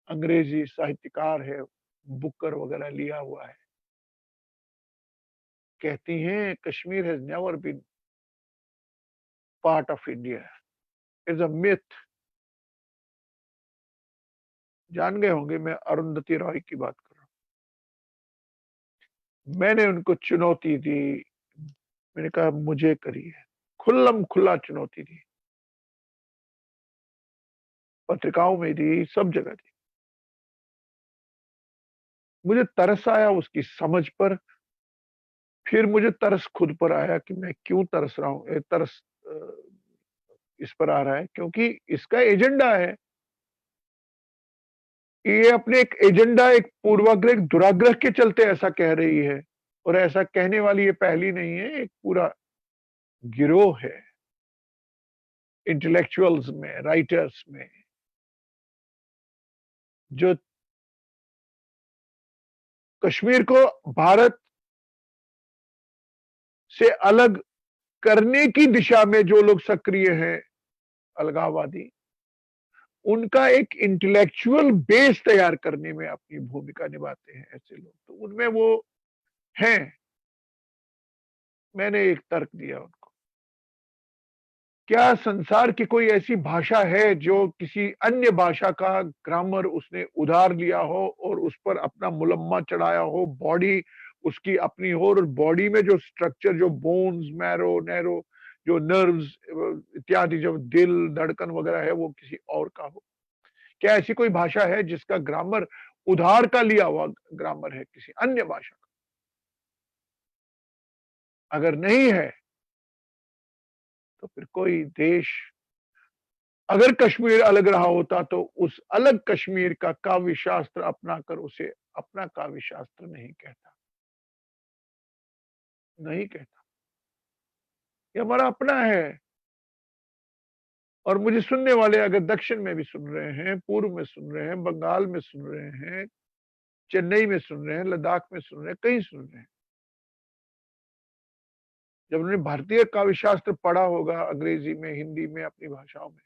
[SPEAKER 3] अंग्रेजी साहित्यकार है, बुकर वगैरह लिया हुआ है। कहती हैं Kashmir has never been part of India, is a myth. जान गए होंगे मैं अरुंधति रॉय की बात कर रहा हूं। मैंने उनको चुनौती दी, मैंने कहा मुझे करिए, खुल्लम खुल्ला चुनौती दी, पत्रिकाओं में दी, सब जगह दी। मुझे तरस आया उसकी समझ पर, फिर मुझे तरस खुद पर आया कि मैं क्यों तरस रहा हूं। तरस इस पर आ रहा है क्योंकि इसका एजेंडा है, ये अपने एक एजेंडा, एक पूर्वाग्रह, एक दुराग्रह के चलते ऐसा कह रही है। और ऐसा कहने वाली ये पहली नहीं है, एक पूरा गिरोह है इंटेलेक्चुअल्स में, राइटर्स में, जो कश्मीर को भारत से अलग करने की दिशा में जो लोग सक्रिय हैं, अलगाववादी, उनका एक इंटेलेक्चुअल बेस तैयार करने में अपनी भूमिका निभाते हैं ऐसे लोग, तो उनमें वो हैं। मैंने एक तर्क दिया उनको, क्या संसार की कोई ऐसी भाषा है जो किसी अन्य भाषा का ग्रामर उसने उधार लिया हो और उस पर अपना मुलम्मा चढ़ाया हो, बॉडी उसकी अपनी हो, और बॉडी में जो स्ट्रक्चर, जो बोन्स, मैरो, नैरो, जो नर्व्स इत्यादि, जो दिल, धड़कन वगैरह है, वो किसी और का हो? क्या ऐसी कोई भाषा है जिसका ग्रामर उधार का लिया हुआ ग्रामर है किसी अन्य भाषा का? अगर नहीं है तो फिर कोई देश अगर कश्मीर अलग रहा होता तो उस अलग कश्मीर का काव्य शास्त्र अपनाकर उसे अपना काव्य शास्त्र नहीं कहता, नहीं कहता। ये हमारा अपना है। और मुझे सुनने वाले अगर दक्षिण में भी सुन रहे हैं, पूर्व में सुन रहे हैं, बंगाल में सुन रहे हैं, चेन्नई में सुन रहे हैं, लद्दाख में सुन रहे हैं, कहीं सुन रहे हैं, जब उन्होंने भारतीय काव्य शास्त्र पढ़ा होगा अंग्रेजी में, हिंदी में, अपनी भाषाओं में,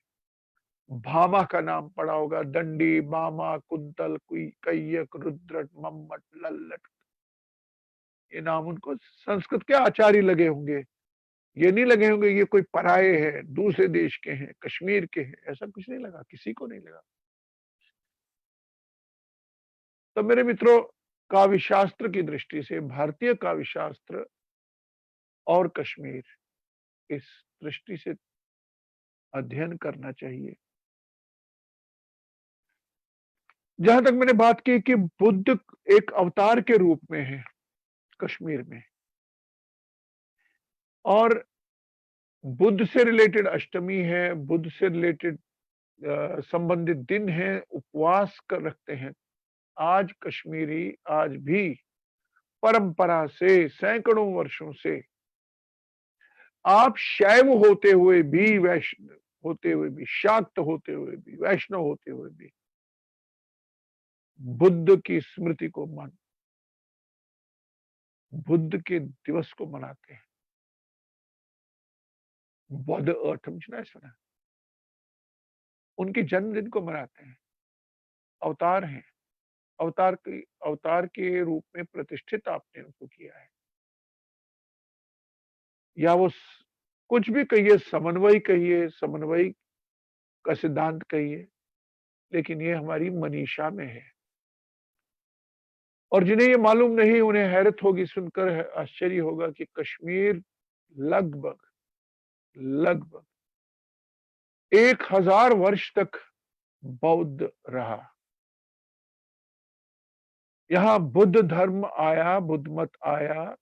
[SPEAKER 3] भामा का नाम पढ़ा होगा, दंडी, बामा, कुंतल, कैयक, रुद्रट, मम्मट, लल्लट, ये नाम उनको संस्कृत के आचार्य लगे होंगे। ये नहीं लगे होंगे ये कोई पराये है, दूसरे देश के हैं, कश्मीर के हैं, ऐसा कुछ नहीं लगा, किसी को नहीं लगा। तो मेरे मित्रों, काव्य शास्त्र की दृष्टि से भारतीय काव्य शास्त्र और कश्मीर, इस दृष्टि से अध्ययन करना चाहिए। जहां तक मैंने बात की कि बुद्ध एक अवतार के रूप में है कश्मीर में, और बुद्ध से रिलेटेड अष्टमी है, बुद्ध से रिलेटेड संबंधित दिन है, उपवास कर रखते हैं। आज कश्मीरी आज भी परंपरा से सैकड़ों वर्षों से, आप शैव होते हुए भी, वैष्णव होते हुए भी, शाक्त होते हुए भी, वैष्णव होते हुए भी बुद्ध की स्मृति को बुद्ध के दिवस को मनाते हैं। बुद्ध अठम सुना, उनके जन्मदिन को मनाते हैं। अवतार हैं, अवतार के रूप में प्रतिष्ठित आपने उनको किया है। या वो कुछ भी कहिए, समन्वय कहिए, समन्वय का सिद्धांत कहिए, लेकिन ये हमारी मनीषा में है। और जिन्हें ये मालूम नहीं, उन्हें हैरत होगी, सुनकर आश्चर्य होगा कि कश्मीर लगभग लगभग 1000 वर्ष तक बौद्ध रहा। यहां बुद्ध धर्म आया, बुद्ध मत आया,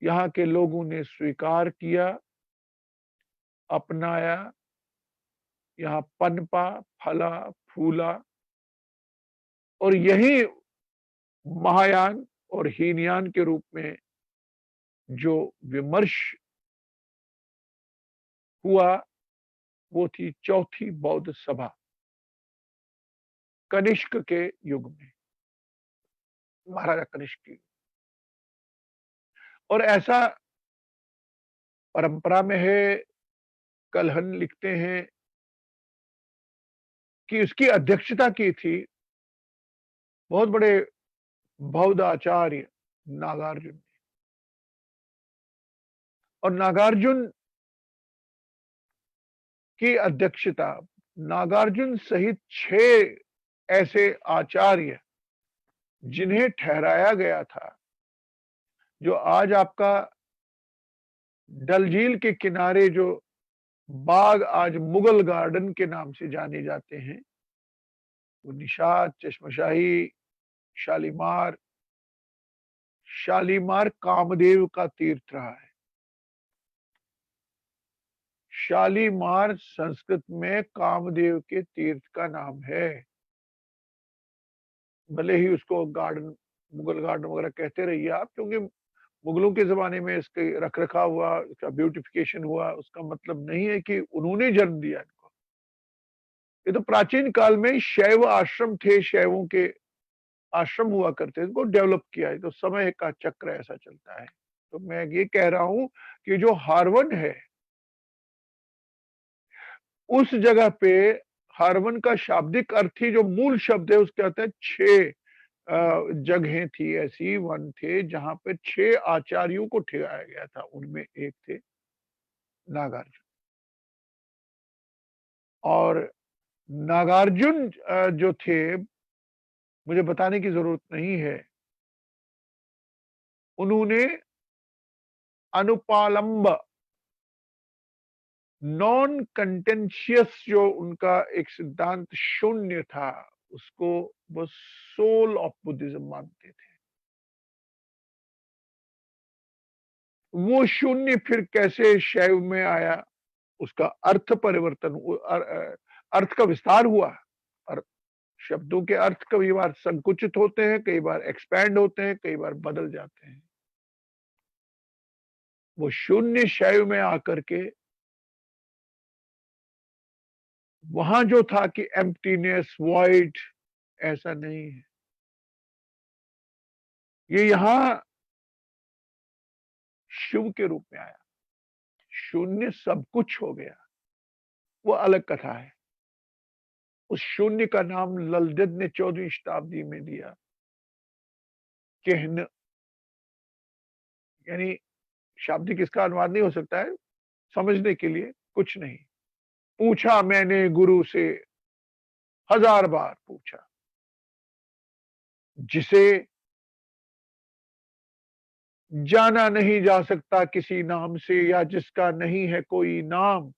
[SPEAKER 3] यहाँ के लोगों ने स्वीकार किया, अपनाया, यहाँ पनपा, फला, फूला, और यही महायान और हीनयान के रूप में जो विमर्श हुआ, वो थी चौथी बौद्ध सभा कनिष्क के युग में, महाराजा कनिष्क की। और ऐसा परंपरा में है, कलहन लिखते हैं कि उसकी अध्यक्षता की थी बहुत बड़े बौद्ध आचार्य नागार्जुन ने। और नागार्जुन की अध्यक्षता, नागार्जुन सहित 6 ऐसे आचार्य जिन्हें ठहराया गया था, जो आज आपका डल झील के किनारे जो बाग आज मुगल गार्डन के नाम से जाने जाते हैं, वो निशात, चश्मशाही, शालीमार, शालीमार कामदेव का तीर्थ रहा है। शालीमार संस्कृत में कामदेव के तीर्थ का नाम है। भले ही उसको गार्डन, मुगल गार्डन वगैरह कहते रहिए आप, क्योंकि मुगलों के जमाने में इसके रख रखाव हुआ, इसका ब्यूटिफिकेशन हुआ, उसका मतलब नहीं है कि उन्होंने जन्म दिया इनको। ये तो प्राचीन काल में शैव आश्रम थे, शैवों के आश्रम हुआ करते थे, इनको डेवलप किया है। तो समय का चक्र ऐसा चलता है। तो मैं ये कह रहा हूं कि जो हार्वन है, उस जगह पे हार्वन का शाब्दिक अर्थ ही जो मूल शब्द है उसके कहते हैं 6 जगहें थी, ऐसी वन थे जहां पे 6 आचार्यों को ठहराया गया था। उनमें एक थे नागार्जुन। और नागार्जुन जो थे, मुझे बताने की जरूरत नहीं है, उन्होंने अनुपालंब, नॉन कंटेंशियस, जो उनका एक सिद्धांत शून्य था, उसको वो सोल ऑफ बुद्धिज्म मानते थे। वो शून्य फिर कैसे शैव में आया, उसका अर्थ परिवर्तन, अर्थ का विस्तार हुआ। और शब्दों के अर्थ कई बार संकुचित होते हैं, कई बार एक्सपैंड होते हैं, कई बार बदल जाते हैं। वो शून्य शैव में आकर के वहां जो था कि एम्प्टीनेस, वॉइड, ऐसा नहीं है। ये यहां शिव के रूप में आया, शून्य सब कुछ हो गया, वो अलग कथा है। उस शून्य का नाम ललदद ने 14वीं शताब्दी में दिया कहन, यानी शाब्दिक इसका अनुवाद नहीं हो सकता है, समझने के लिए कुछ नहीं। पूछा मैंने गुरु से 1000 बार पूछा, जिसे जाना नहीं जा सकता किसी नाम से, या जिसका नहीं है कोई नाम।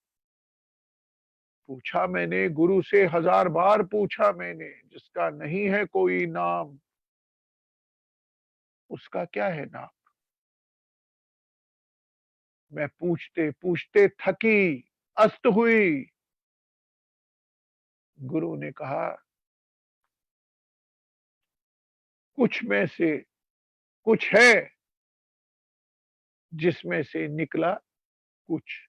[SPEAKER 3] पूछा मैंने गुरु से 1000 बार पूछा मैंने, जिसका नहीं है कोई नाम, उसका क्या है नाम। मैं पूछते पूछते थकी, अस्त हुई। गुरु ने कहा कुछ में से कुछ है, जिसमें से निकला कुछ।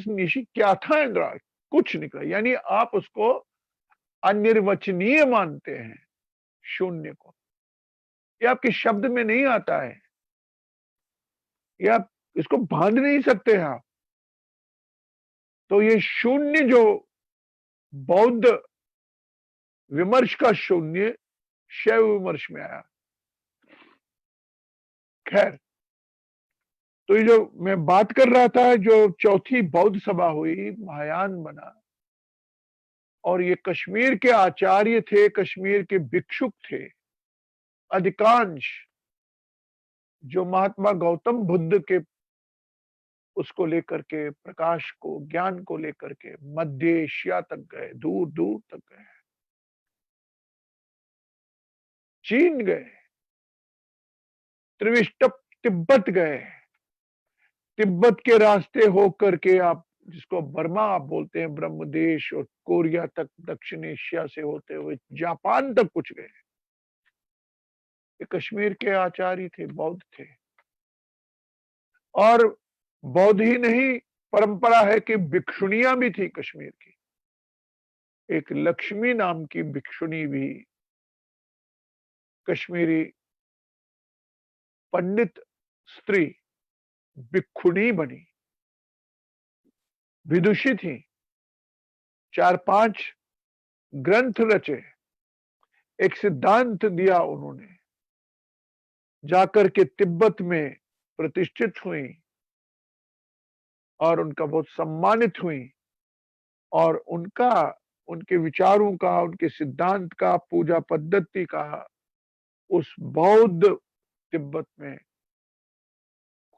[SPEAKER 3] निशी क्या था इंद्रा, कुछ निकला, यानी आप उसको अनिर्वचनीय मानते हैं शून्य को। ये आपके शब्द में नहीं आता है, ये आप इसको बांध नहीं सकते हैं आप। तो ये शून्य जो बौद्ध विमर्श का शून्य शैव विमर्श में आया। खैर, तो ये जो मैं बात कर रहा था, जो चौथी बौद्ध सभा हुई, महायान बना, और ये कश्मीर के आचार्य थे, कश्मीर के भिक्षुक थे अधिकांश, जो महात्मा गौतम बुद्ध के उसको लेकर के, प्रकाश को, ज्ञान को लेकर के मध्य एशिया तक गए, दूर दूर तक गए, चीन गए, त्रिविष्टप तिब्बत गए, तिब्बत के रास्ते होकर के आप जिसको बर्मा आप बोलते हैं, ब्रह्मदेश, और कोरिया तक, दक्षिण एशिया से होते हुए जापान तक कुछ गए। ये कश्मीर के आचार्य थे, बौद्ध थे। और बौद्ध ही नहीं, परंपरा है कि भिक्षुणियां भी थी कश्मीर की। एक लक्ष्मी नाम की भिक्षुणी भी कश्मीरी पंडित स्त्री भिक्षुणी बनी, विदुषी थी, 4-5 ग्रंथ रचे, एक सिद्धांत दिया उन्होंने, जाकर के तिब्बत में प्रतिष्ठित हुई और उनका बहुत सम्मानित हुई। और उनका, उनके विचारों का, उनके सिद्धांत का, पूजा पद्धति का उस बौद्ध तिब्बत में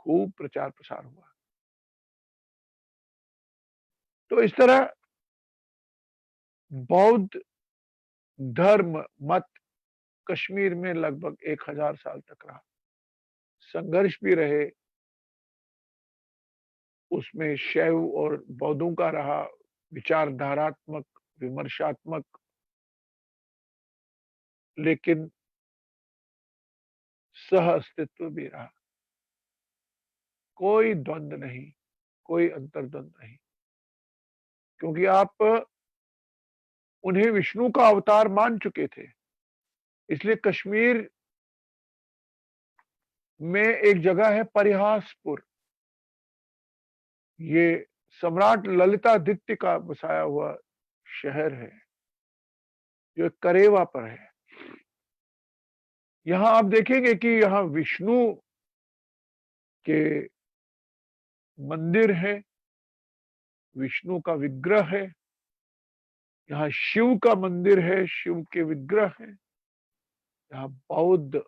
[SPEAKER 3] खूब प्रचार प्रसार हुआ। तो इस तरह बौद्ध धर्म मत कश्मीर में लगभग 1000 साल तक रहा। संघर्ष भी रहे, उसमें शैव और बौद्धों का रहा, विचारधारात्मक, विमर्शात्मक, लेकिन सह अस्तित्व भी रहा। कोई द्वंद्व नहीं, कोई अंतर्द्वंद नहीं, क्योंकि आप उन्हें विष्णु का अवतार मान चुके थे। इसलिए कश्मीर में एक जगह है परिहासपुर, ये सम्राट ललितादित्य का बसाया हुआ शहर है, जो करेवा पर है। यहां आप देखेंगे कि यहां विष्णु के मंदिर है, विष्णु का विग्रह है, यहाँ शिव का मंदिर है, शिव के विग्रह है, यहाँ बौद्ध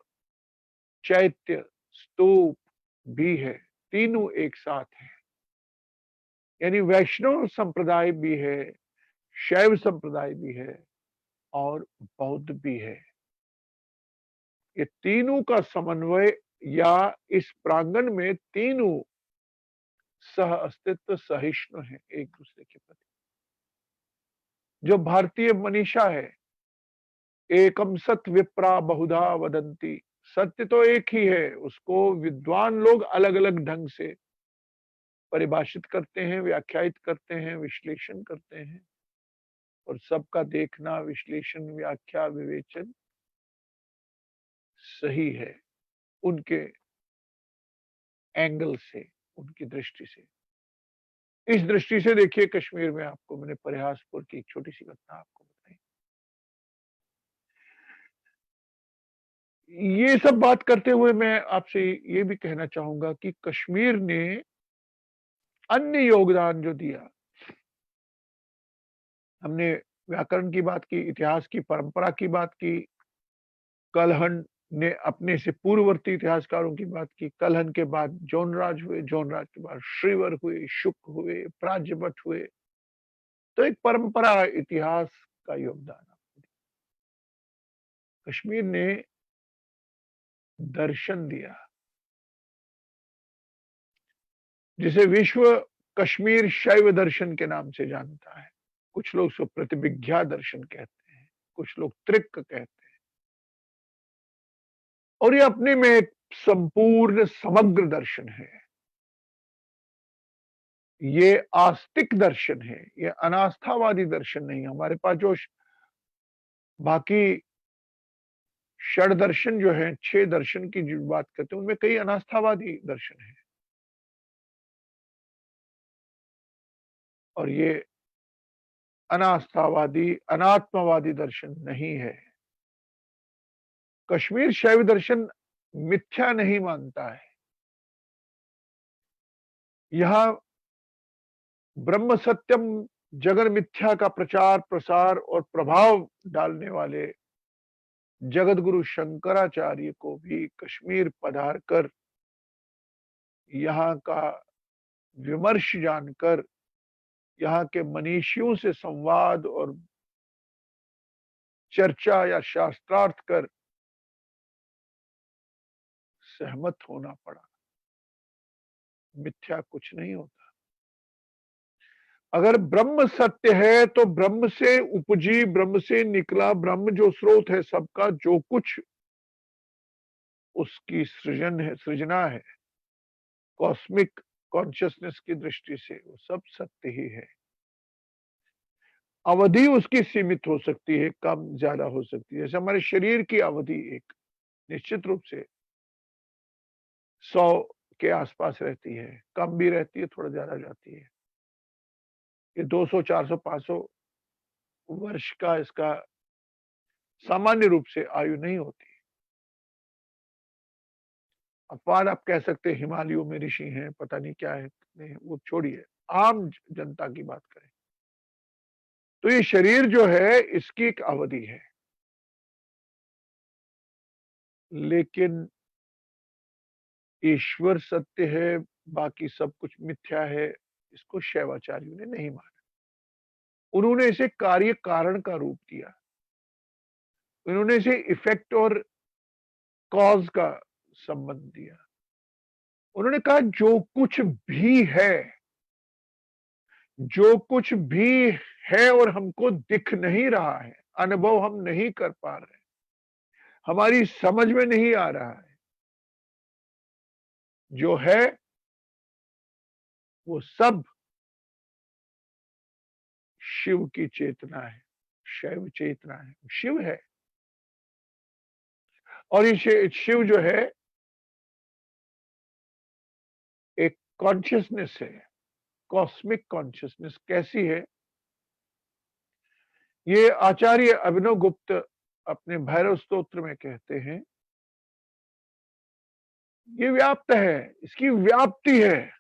[SPEAKER 3] चैत्य स्तूप भी है, तीनों एक साथ है। यानी वैष्णव संप्रदाय भी है, शैव संप्रदाय भी है और बौद्ध भी है। ये तीनों का समन्वय, या इस प्रांगण में तीनों सह अस्तित्व सहिष्णु है एक दूसरे के प्रति। जो भारतीय मनीषा है, एकम सत विप्रा बहुधा वदंती, सत्य तो एक ही है, उसको विद्वान लोग अलग अलग ढंग से परिभाषित करते हैं, व्याख्यायित करते हैं, विश्लेषण करते हैं, और सबका देखना, विश्लेषण, व्याख्या, विवेचन सही है उनके एंगल से, उनकी दृष्टि से। इस दृष्टि से देखिए, कश्मीर में आपको मैंने परिहासपुर की एक छोटी सी घटना आपको बताई। ये सब बात करते हुए मैं आपसे ये भी कहना चाहूंगा कि कश्मीर ने अन्य योगदान जो दिया, हमने व्याकरण की बात की, इतिहास की परंपरा की बात की, कलहन ने अपने से पूर्ववर्ती इतिहासकारों की बात की, कलहन के बाद जौनराज हुए, जौनराज के बाद श्रीवर हुए, शुक हुए, प्राज्यभट्ट हुए, तो एक परंपरा, इतिहास का योगदान। कश्मीर ने दर्शन दिया, जिसे विश्व कश्मीर शैव दर्शन के नाम से जानता है। कुछ लोग उसको प्रतिभिज्ञा दर्शन कहते हैं, कुछ लोग त्रिक कहते हैं, और ये अपने में एक संपूर्ण समग्र दर्शन है। ये आस्तिक दर्शन है, ये अनास्थावादी दर्शन नहीं। हमारे पास जो बाकी षड दर्शन जो है, 6 दर्शन की जो बात करते हैं, उनमें कई अनास्थावादी दर्शन है, और ये अनास्थावादी, अनात्मवादी दर्शन नहीं है। कश्मीर शैव दर्शन मिथ्या नहीं मानता है। यहां ब्रह्म सत्यम जगन मिथ्या का प्रचार, प्रसार और प्रभाव डालने वाले जगत गुरु शंकराचार्य को भी कश्मीर पधार कर यहाँ का विमर्श जानकर, यहाँ के मनीषियों से संवाद और चर्चा या शास्त्रार्थ कर सहमत होना पड़ा। मिथ्या कुछ नहीं होता। अगर ब्रह्म सत्य है तो ब्रह्म से उपजी, ब्रह्म से निकला, ब्रह्म जो स्रोत है सबका, जो कुछ उसकी सृजना है कॉस्मिक कॉन्शियसनेस की दृष्टि से, वो सब सत्य ही है। अवधि उसकी सीमित हो सकती है, कम ज्यादा हो सकती है। जैसे हमारे शरीर की अवधि एक निश्चित रूप से 100 के आसपास रहती है, कम भी रहती है, थोड़ा ज्यादा जाती है। ये 200, 400, 500 वर्ष का इसका सामान्य रूप से आयु नहीं होती। अपवाद आप कह सकते हैं, हिमालयों में ऋषि हैं, पता नहीं क्या है, नहीं, वो छोड़िए, आम जनता की बात करें तो ये शरीर जो है इसकी एक अवधि है। लेकिन ईश्वर सत्य है, बाकी सब कुछ मिथ्या है, इसको शैवाचार्यों ने नहीं माना। उन्होंने इसे कार्य कारण का रूप दिया, उन्होंने इसे इफेक्ट और कॉज का संबंध दिया। उन्होंने कहा जो कुछ भी है, जो कुछ भी है और हमको दिख नहीं रहा है, अनुभव हम नहीं कर पा रहे, हमारी समझ में नहीं आ रहा है, जो है वो सब शिव की चेतना है, शैव चेतना है, शिव है। और ये शिव जो है एक कॉन्शियसनेस है, कॉस्मिक कॉन्शियसनेस। कैसी है? ये आचार्य अभिनव गुप्त अपने भैरव स्तोत्र में कहते हैं, ये व्याप्त है, इसकी व्याप्ति है,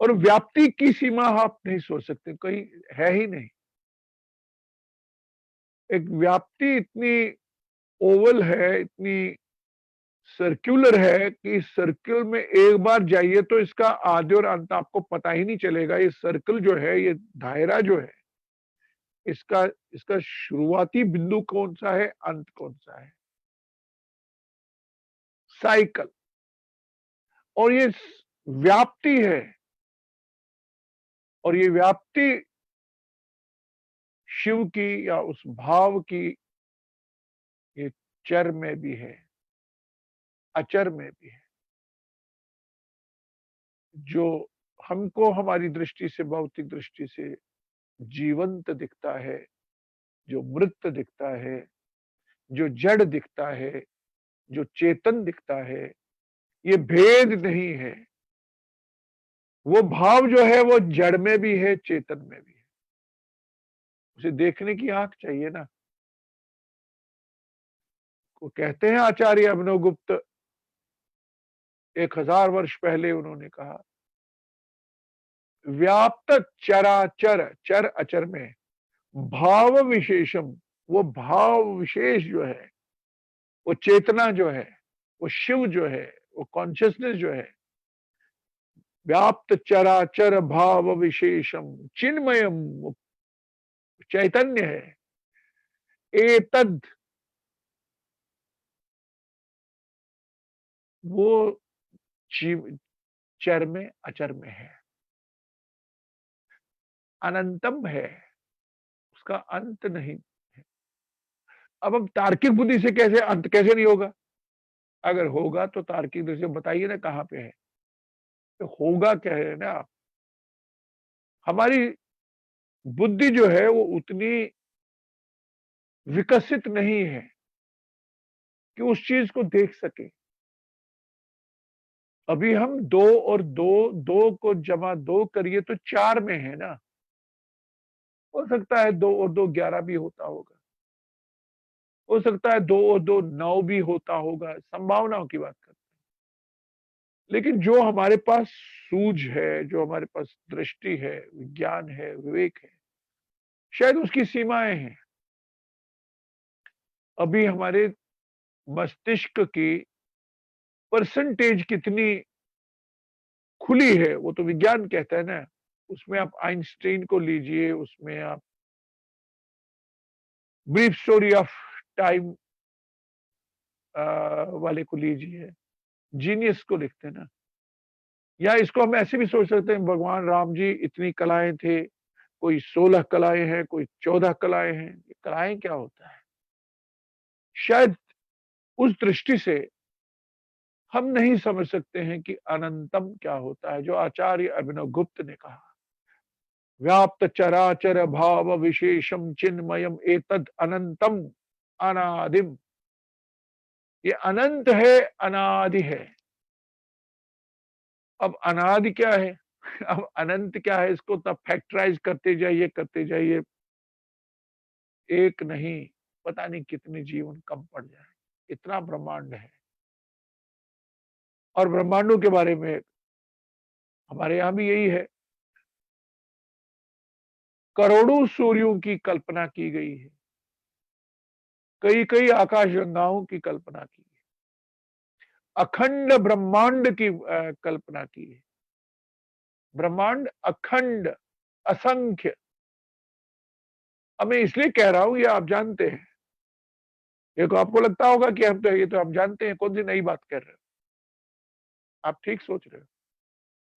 [SPEAKER 3] और व्याप्ति की सीमा आप नहीं सोच सकते, कहीं है ही नहीं। एक व्याप्ति इतनी ओवल है, इतनी सर्कुलर है कि सर्कल में एक बार जाइए तो इसका आदि और अंत आपको पता ही नहीं चलेगा। ये सर्कल जो है, ये दायरा जो है, इसका इसका शुरुआती बिंदु कौन सा है, अंत कौन सा है, साइकिल। और ये व्याप्ति है, और ये व्याप्ति शिव की या उस भाव की ये चर में भी है, अचर में भी है। जो हमको हमारी दृष्टि से, भौतिक दृष्टि से जीवंत दिखता है, जो मृत दिखता है, जो जड़ दिखता है, जो चेतन दिखता है, ये भेद नहीं है। वो भाव जो है वो जड़ में भी है, चेतन में भी है। उसे देखने की आंख चाहिए ना। वो कहते हैं आचार्य अभिनवगुप्त, 1000 वर्ष पहले उन्होंने कहा, व्याप्त चराचर, चर अचर में भाव विशेषम, वो भाव विशेष जो है, वो चेतना जो है, वो शिव जो है, वो कॉन्शियसनेस जो है, व्याप्त चराचर भाव विशेषम चिन्मयम, वो चैतन्य है। एतद, वो चर में अचर में है, अनंतम है, उसका अंत नहीं है। अब हम तार्किक बुद्धि से कैसे अंत कैसे नहीं होगा? अगर होगा तो तार्किक दृष्टि से बताइए ना कहां पे है, तो होगा क्या है ना। हमारी बुद्धि जो है वो उतनी विकसित नहीं है कि उस चीज को देख सके। अभी हम 2 और 2, 2 को जमा 2 करिए तो 4 में है ना। हो सकता है 2 और 2 11 भी होता होगा, हो सकता है 2 और 2 9 भी होता होगा, संभावनाओं की बात करते हैं। लेकिन जो हमारे पास सूझ है, जो हमारे पास दृष्टि है, विज्ञान है, विवेक है, शायद उसकी सीमाएं हैं। अभी हमारे मस्तिष्क की परसेंटेज कितनी खुली है वो तो विज्ञान कहता है ना। उसमें आप आइंस्टाइन को लीजिए, उसमें आप ब्रीफ स्टोरी ऑफ टाइम वाले को लीजिए, जीनियस को लिखते हैं ना। या इसको हम ऐसे भी सोच सकते हैं, भगवान राम जी इतनी कलाएं थे, कोई 16 कलाएं हैं, कोई 14 कलाएं हैं। ये कलाएं क्या होता है? शायद उस दृष्टि से हम नहीं समझ सकते हैं कि अनंतम क्या होता है, जो आचार्य अभिनव गुप्त ने कहा, व्याप्त चराचर भाव विशेषम चिन्मयम एतद अनंतम अनादिम। ये अनंत है, अनादि है। अब अनादि क्या है? अब अनंत क्या है? इसको तब फैक्टराइज करते जाइए, एक नहीं पता नहीं कितने जीवन कम पड़ जाए। इतना ब्रह्मांड है। और ब्रह्मांडों के बारे में हमारे यहां भी यही है, करोड़ों सूर्यों की कल्पना की गई है, कई कई आकाशगंगाओं की कल्पना की है, अखंड ब्रह्मांड की कल्पना की है। ब्रह्मांड अखंड, असंख्य। अब मैं इसलिए कह रहा हूं, ये आप जानते हैं। ये तो आपको लगता होगा कि हम तो, ये तो हम जानते हैं, कौन सी नई बात कर रहे हो। आप ठीक सोच रहे हो,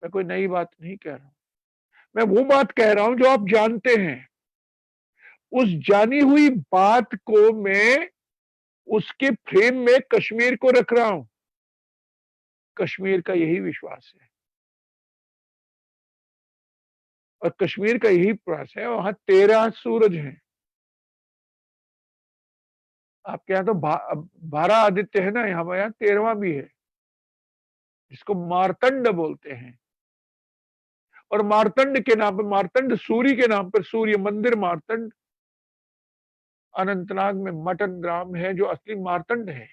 [SPEAKER 3] मैं कोई नई बात नहीं कह रहा हूं। मैं वो बात कह रहा हूं जो आप जानते हैं। उस जानी हुई बात को मैं उसके फ्रेम में कश्मीर को रख रहा हूं। कश्मीर का यही विश्वास है और कश्मीर का यही प्रयास है। वहां 13 सूरज हैं। आपके यहाँ तो 12 आदित्य है ना, हमारे यहाँ 13वां भी है, जिसको मार्तंड बोलते हैं। और मार्तंड के नाम पर, मार्तंड सूर्य के नाम पर सूर्य मंदिर मार्तंड अनंतनाग में मटन ग्राम है, जो असली मार्तंड है।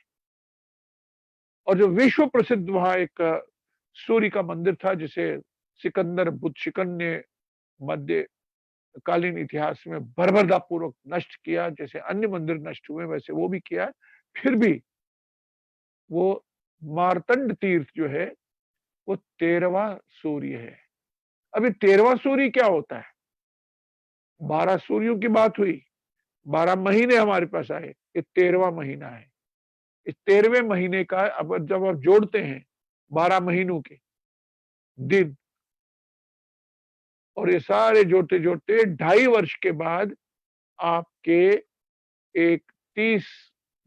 [SPEAKER 3] और जो विश्व प्रसिद्ध वहां एक सूर्य का मंदिर था, जिसे सिकंदर बुतशिकन ने मध्य कालीन इतिहास में बर्बरता पूर्वक नष्ट किया। जैसे अन्य मंदिर नष्ट हुए वैसे वो भी किया। फिर भी वो मार्तंड तीर्थ जो है वो 13वां सूर्य है। अभी 13वां सूर्य क्या होता है? 12 सूर्यों की बात हुई, 12 महीने हमारे पास आए, ये 13वां महीना है। इस 13वें महीने का अब जब आप जोड़ते हैं 12 महीनों के दिन, और ये सारे जोड़ते जोड़ते 2.5 वर्ष के बाद आपके एक 30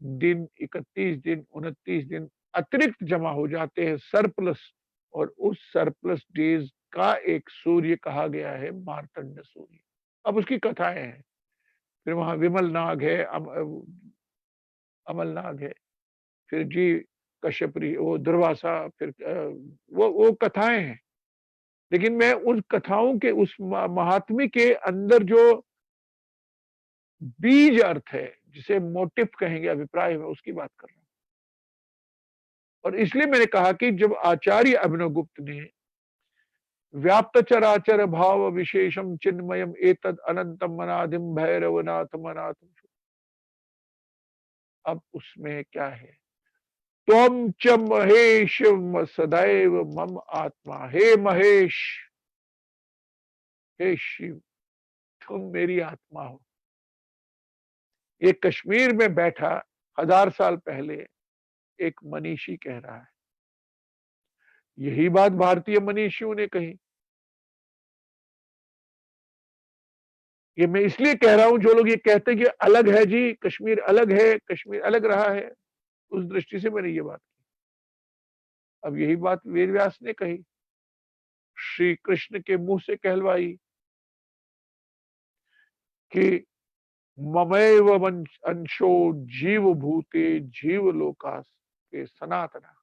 [SPEAKER 3] दिन, 31 दिन, 29 दिन अतिरिक्त जमा हो जाते हैं, सरप्लस। और उस सरप्लस डेज का एक सूर्य कहा गया है मार्तंड सूर्य। अब उसकी कथाएं हैं, फिर वहां विमल नाग है, अमल नाग है, फिर जी कश्यपरी, वो दुर्वासा, फिर वो कथाएं हैं। लेकिन मैं उन कथाओं के उस महात्म्य के अंदर जो बीज अर्थ है, जिसे मोटिव कहेंगे, अभिप्राय में, उसकी बात कर रहा हूं। और इसलिए मैंने कहा कि जब आचार्य अभिनवगुप्त ने व्याप्त चराचर भाव विशेषम चिन्मयम एतद अनंतम अनादिम भैरवनाथम अनाथम, अब उसमें क्या है? त्वम च महेश सदैव मम आत्मा, हे महेश, हे शिव, तुम मेरी आत्मा हो। ये कश्मीर में बैठा 1000 साल पहले एक मनीषी कह रहा है। यही बात भारतीय मनीषियों ने कही। ये मैं इसलिए कह रहा हूं, जो लोग ये कहते हैं कि अलग है जी, कश्मीर अलग है, कश्मीर अलग रहा है, उस दृष्टि से मैंने ये बात की। अब यही बात वेद व्यास ने कही, श्री कृष्ण के मुंह से कहलवाई कि ममैव अंशो जीव भूते जीव लोकास के सनातना,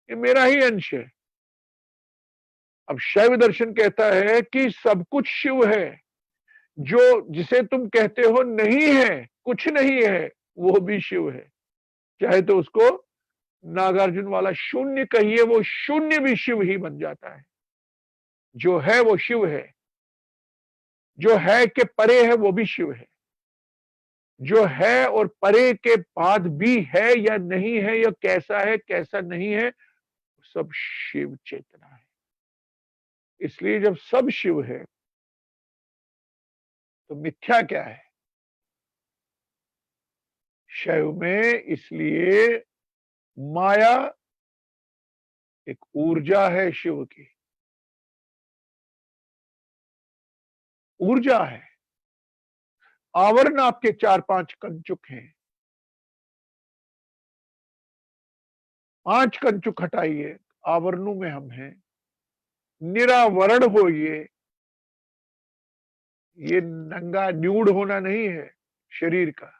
[SPEAKER 3] ये मेरा ही अंश है। अब शैव दर्शन कहता है कि सब कुछ शिव है, जो जिसे तुम कहते हो नहीं है, कुछ नहीं है, वो भी शिव है। चाहे तो उसको नागार्जुन वाला शून्य कहिए, वो शून्य भी शिव ही बन जाता है। जो है वो शिव है, जो है के परे है वो भी शिव है, जो है और परे के बाद भी है या नहीं है, या कैसा है कैसा नहीं है, सब शिव चेतना है। इसलिए जब सब शिव है तो मिथ्या क्या है? शैव में इसलिए माया एक ऊर्जा है, शिव की ऊर्जा है। आवरण आपके 4-5 कंचुक हैं, 5 कंचुक हटाइए, आवरणों में हम हैं। निरावरण हो, ये नंगा न्यूड होना नहीं है शरीर का,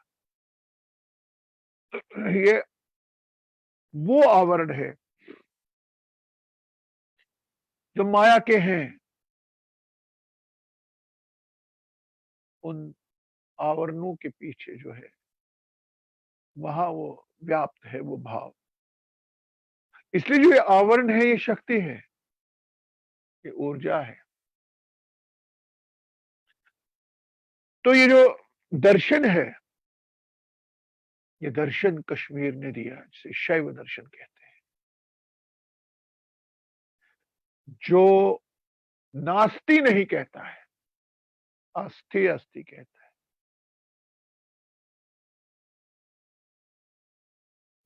[SPEAKER 3] ये वो आवरण है जो माया के हैं। उन आवरणों के पीछे जो है, वहां वो व्याप्त है वो भाव। इसलिए जो ये आवरण है, ये शक्ति है, ये ऊर्जा है। तो ये जो दर्शन है, ये दर्शन कश्मीर ने दिया, जिसे शैव दर्शन कहते हैं। जो नास्ति नहीं कहता है, अस्थि अस्थि कहता है।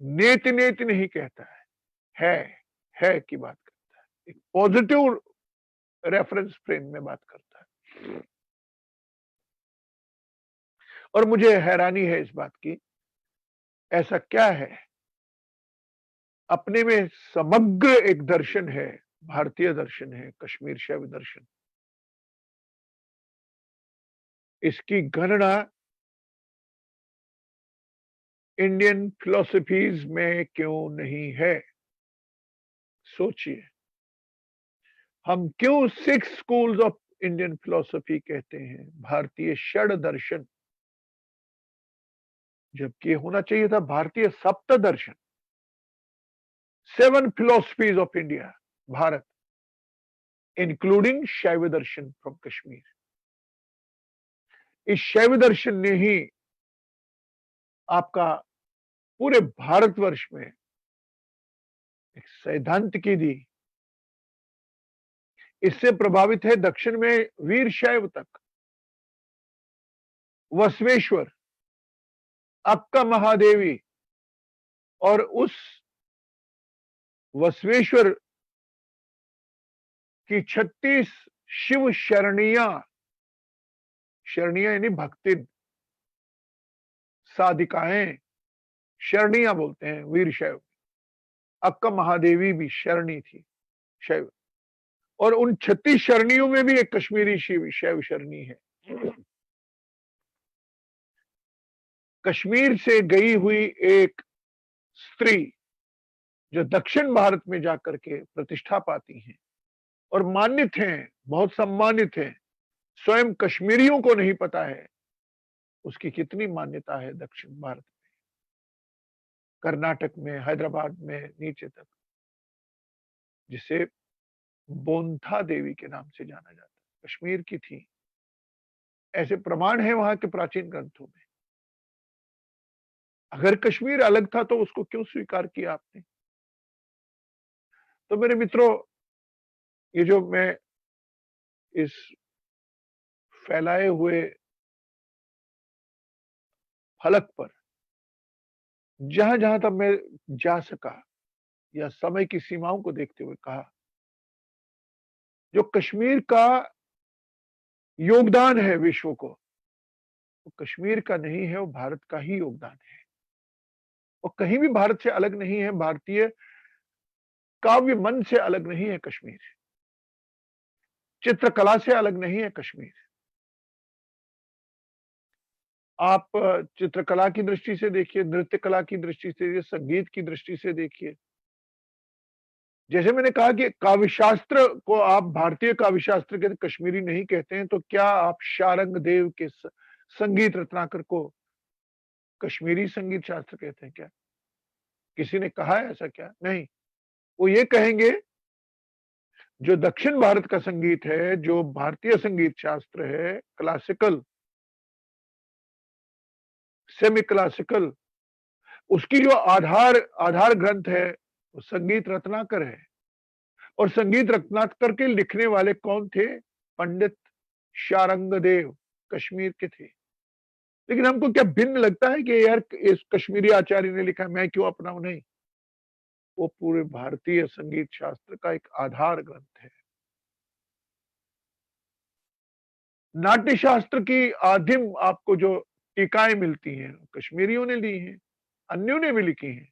[SPEAKER 3] नेति नेति नहीं कहता है की बात करता है, एक पॉजिटिव रेफरेंस फ्रेम में बात करता है। और मुझे हैरानी है इस बात की, ऐसा क्या है अपने में समग्र एक दर्शन है, भारतीय दर्शन है, कश्मीर शैव दर्शन। इसकी गणना इंडियन फिलॉसफीज में क्यों नहीं है? सोचिए, हम क्यों 6 स्कूल्स ऑफ इंडियन फिलॉसफी कहते हैं, भारतीय षड दर्शन, जबकि होना चाहिए था भारतीय सप्त दर्शन, 7 philosophies of India, Bharat, including शैव दर्शन फ्रॉम कश्मीर। इस शैव दर्शन ने ही आपका पूरे भारतवर्ष में एक सैद्धांत की दी। इससे प्रभावित है दक्षिण में वीर शैव तक, वसवेश्वर, अक्का महादेवी, और उस वसवेश्वर की 36 शिव शरणिया, शरणिया यानी भक्तिन, साधिकाएं शरणिया बोलते हैं वीर शैव। अक्का महादेवी भी शरणी थी शैव, और उन 36 शरणियों में भी एक कश्मीरी शिव शैव शरणी है। कश्मीर से गई हुई एक स्त्री जो दक्षिण भारत में जाकर के प्रतिष्ठा पाती हैं और मान्यत हैं, बहुत सम्मानित हैं, स्वयं कश्मीरियों को नहीं पता है उसकी कितनी मान्यता है दक्षिण भारत में, कर्नाटक में, हैदराबाद में नीचे तक, जिसे बोंथा देवी के नाम से जाना जाता है, कश्मीर की थी, ऐसे प्रमाण है वहां के प्राचीन ग्रंथों में। अगर कश्मीर अलग था तो उसको क्यों स्वीकार किया आपने? तो मेरे मित्रों, ये जो मैं इस फैलाए हुए फलक पर जहां जहां तक मैं जा सका या समय की सीमाओं को देखते हुए कहा, जो कश्मीर का योगदान है विश्व को, वो कश्मीर का नहीं है, वो भारत का ही योगदान है। और कहीं भी भारत से अलग नहीं है, भारतीय काव्य मन से अलग नहीं है कश्मीर, चित्रकला से अलग नहीं है कश्मीर। आप चित्रकला की दृष्टि से देखिए, नृत्य कला की दृष्टि से देखिए, संगीत की दृष्टि से देखिए। जैसे मैंने कहा कि काव्य शास्त्र को आप भारतीय काव्य शास्त्र के कश्मीरी नहीं कहते हैं, तो क्या आप शारंग देव के संगीत रत्नाकर को कश्मीरी संगीत शास्त्र कहते हैं क्या? किसी ने कहा है ऐसा क्या? नहीं। वो ये कहेंगे जो दक्षिण भारत का संगीत है, जो भारतीय संगीत शास्त्र है, क्लासिकल, सेमी क्लासिकल, उसकी जो आधार ग्रंथ है वो संगीत रत्नाकर है। और संगीत रत्नाकर के लिखने वाले कौन थे? पंडित शारंगदेव कश्मीर के थे। लेकिन हमको क्या भिन्न लगता है कि यार इस कश्मीरी आचार्य ने लिखा, मैं क्यों अपनाऊं? नहीं, वो पूरे भारतीय संगीत शास्त्र का एक आधार ग्रंथ है। नाट्य शास्त्र की आदिम आपको जो टीकाएं मिलती हैं, कश्मीरियों ने ली हैं, अन्यों ने भी लिखी हैं।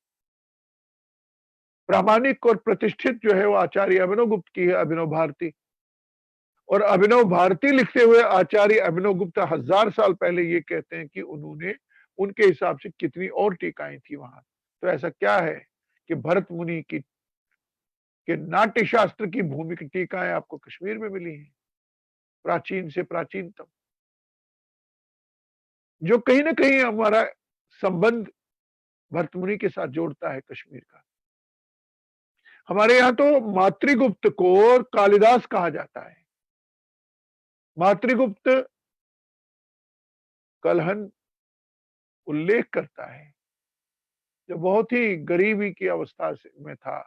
[SPEAKER 3] प्रामाणिक और प्रतिष्ठित जो है वो आचार्य अभिनव गुप्त की है, अभिनव भारती। और अभिनव भारती लिखते हुए आचार्य अभिनव गुप्त 1000 साल पहले ये कहते हैं कि उन्होंने उनके हिसाब से कितनी और टीकाएं थी वहां। तो ऐसा क्या है कि भरत मुनि की के नाट्य शास्त्र की भूमि की टीकाएं आपको कश्मीर में मिली हैं, प्राचीन से प्राचीनतम, जो कहीं ना कहीं हमारा संबंध भरत मुनि के साथ जोड़ता है कश्मीर का। हमारे यहाँ तो मातृगुप्त को कालिदास कहा जाता है। मातृगुप्त कलहन उल्लेख करता है, जो बहुत ही गरीबी की अवस्था में था,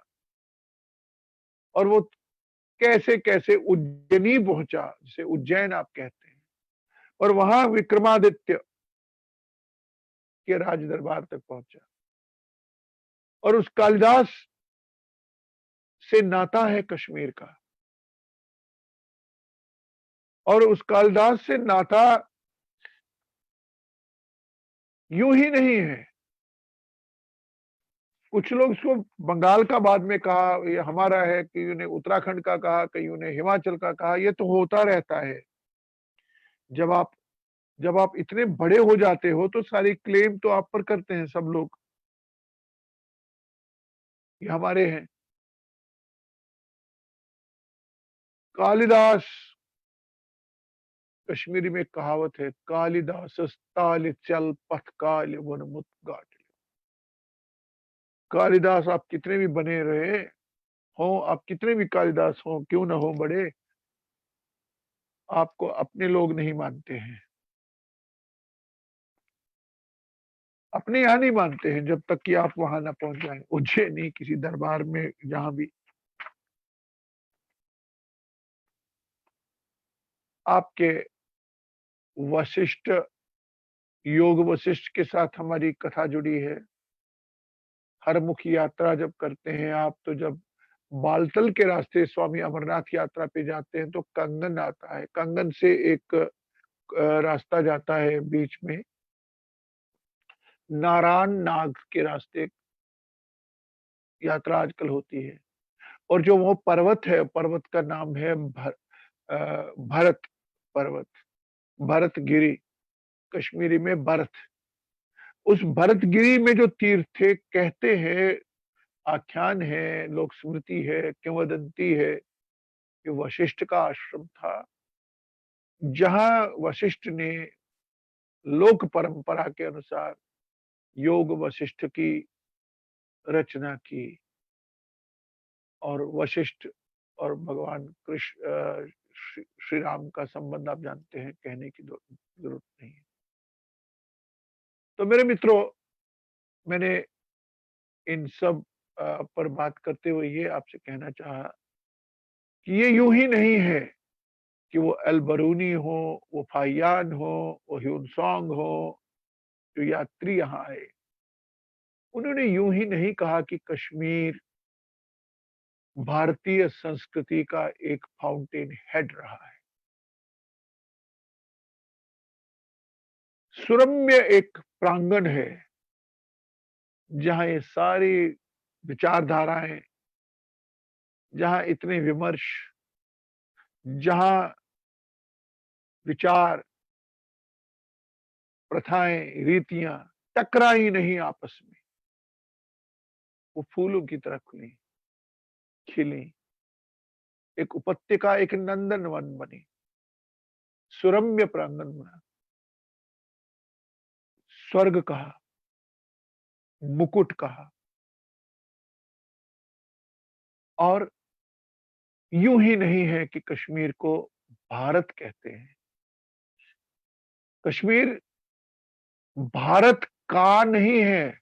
[SPEAKER 3] और वो कैसे कैसे उज्जैनी पहुंचा, जिसे उज्जैन आप कहते हैं, और वहां विक्रमादित्य के राज दरबार तक पहुंचा। और उस कालिदास से नाता है कश्मीर का, और उस कालिदास से नाता यूं ही नहीं है। कुछ लोग इसको बंगाल का बाद में कहा, ये हमारा है, कईयों ने उत्तराखंड का कहा, कईयों ने हिमाचल का कहा। ये तो होता रहता है। जब आप इतने बड़े हो जाते हो तो सारी क्लेम तो आप पर करते हैं सब लोग, ये हमारे हैं। कालिदास, कश्मीरी में कहावत है, कालिदास ताल चल पथ काल वन मुत गाट। कालिदास आप कितने भी बने रहे हो, आप कितने भी कालिदास हो क्यों ना हो बड़े, आपको अपने लोग नहीं मानते हैं, अपने यहाँ नहीं मानते हैं जब तक कि आप वहां ना पहुंच जाए, उज्जैनी किसी दरबार में, जहां भी। आपके वशिष्ठ, योग वशिष्ठ के साथ हमारी कथा जुड़ी है। हर मुख यात्रा जब करते हैं आप, तो जब बालतल के रास्ते स्वामी अमरनाथ यात्रा पे जाते हैं तो कंगन आता है, कंगन से एक रास्ता जाता है बीच में, नारायण नाग के रास्ते यात्रा आजकल होती है। और जो वो पर्वत है, पर्वत का नाम है भरत पर्वत, भरतगिरी, कश्मीरी में भरत। उस भरतगिरी में जो तीर्थ थे, कहते हैं, आख्यान है, लोक स्मृति है, किंवदंती है कि वशिष्ठ का आश्रम था, जहां वशिष्ठ ने लोक परंपरा के अनुसार योग वशिष्ठ की रचना की। और वशिष्ठ और भगवान कृष्ण श्री राम का संबंध आप जानते हैं, कहने की जरूरत नहीं है। तो मेरे मित्रों, मैंने इन सब पर बात करते हुए ये आपसे कहना चाहा कि ये यूं ही नहीं है कि वो अल-बरूनी हो, वो फाहियान हो, वो ह्यून हो, जो यात्री यहाँ आए, उन्होंने यूं ही नहीं कहा कि कश्मीर भारतीय संस्कृति का एक फाउंटेन हेड रहा है। सुरम्य एक प्रांगण है जहां ये सारी विचारधाराएं, जहां इतने विमर्श, जहां विचार, प्रथाएं, रीतियां टकराई नहीं आपस में, वो फूलों की तरह खुली, खिली, एक उपत्यका, एक नंदनवन बनी, सुरम्य प्रांगण बना, स्वर्ग कहा, मुकुट कहा। और यूं ही नहीं है कि कश्मीर को भारत कहते हैं। कश्मीर भारत का नहीं है,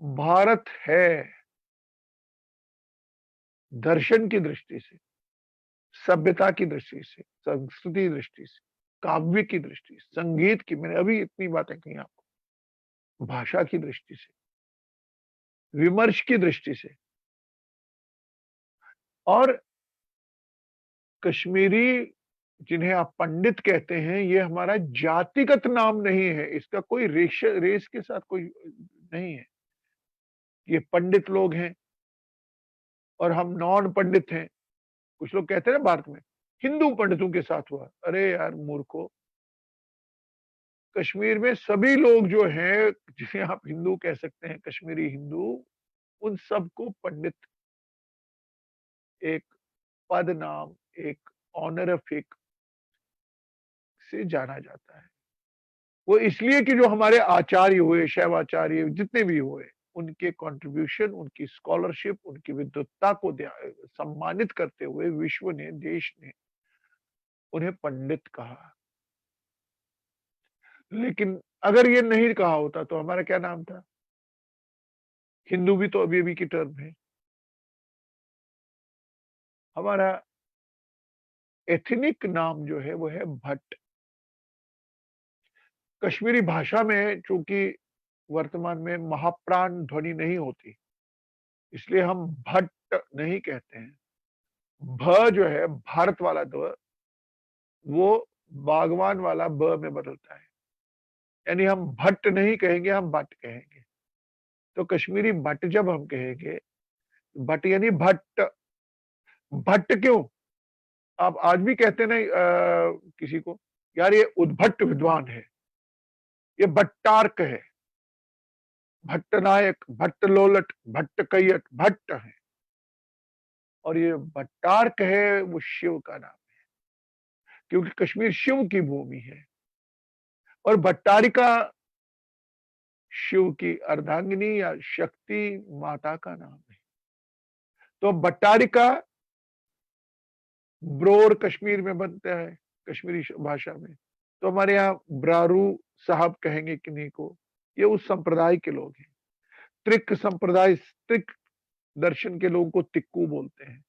[SPEAKER 3] भारत है। दर्शन की दृष्टि से, सभ्यता की दृष्टि से, संस्कृति दृष्टि से, काव्य की दृष्टि से, संगीत की, मैंने अभी इतनी बातें कही आपको, भाषा की दृष्टि से, विमर्श की दृष्टि से। और कश्मीरी, जिन्हें आप पंडित कहते हैं, ये हमारा जातिगत नाम नहीं है, इसका कोई रेस के साथ कोई नहीं है। ये पंडित लोग हैं और हम नॉन पंडित हैं। कुछ लोग कहते हैं ना भारत में हिंदू पंडितों के साथ हुआ, अरे यार मूर्खो, कश्मीर में सभी लोग जो हैं, जिसे आप हिंदू कह सकते हैं, कश्मीरी हिंदू, उन सबको पंडित एक पद नाम, एक ऑनरिफिक से जाना जाता है। वो इसलिए कि जो हमारे आचार्य हुए, शैवाचार्य जितने भी हुए, उनके कंट्रीब्यूशन, उनकी स्कॉलरशिप, उनकी विद्वत्ता को सम्मानित करते हुए विश्व ने, देश ने उन्हें पंडित कहा। लेकिन अगर ये नहीं कहा होता तो हमारा क्या नाम था? हिंदू भी तो अभी अभी की टर्म है। हमारा एथनिक नाम जो है वो है भट्ट। कश्मीरी भाषा में चूंकि वर्तमान में महाप्राण ध्वनि नहीं होती, इसलिए हम भट्ट नहीं कहते हैं। भ जो है, भारत वाला द, वो बागवान वाला ब में बदलता है, यानी हम भट्ट नहीं कहेंगे, हम भट्ट कहेंगे। तो कश्मीरी भट्ट जब हम कहेंगे, भट्ट यानी भट्ट। भट्ट क्यों? आप आज भी कहते नहीं किसी को, यार ये उद्भट विद्वान है, ये भट्टार्क है, भट्ट नायक, भट्ट लोलट, भट्ट कैयट, भट्ट है। और ये भट्टार्क है, वो शिव का नाम है, क्योंकि कश्मीर शिव की भूमि है। और भट्टारिका शिव की अर्धांगिनी या शक्ति माता का नाम है। तो भट्टारिका ब्रोर कश्मीर में बनता है, कश्मीरी भाषा में। तो हमारे यहाँ ब्रारू साहब कहेंगे किन्हीं को, ये उस संप्रदाय के लोग हैं। त्रिक संप्रदाय, त्रिक दर्शन के लोगों को तिक्कू बोलते हैं।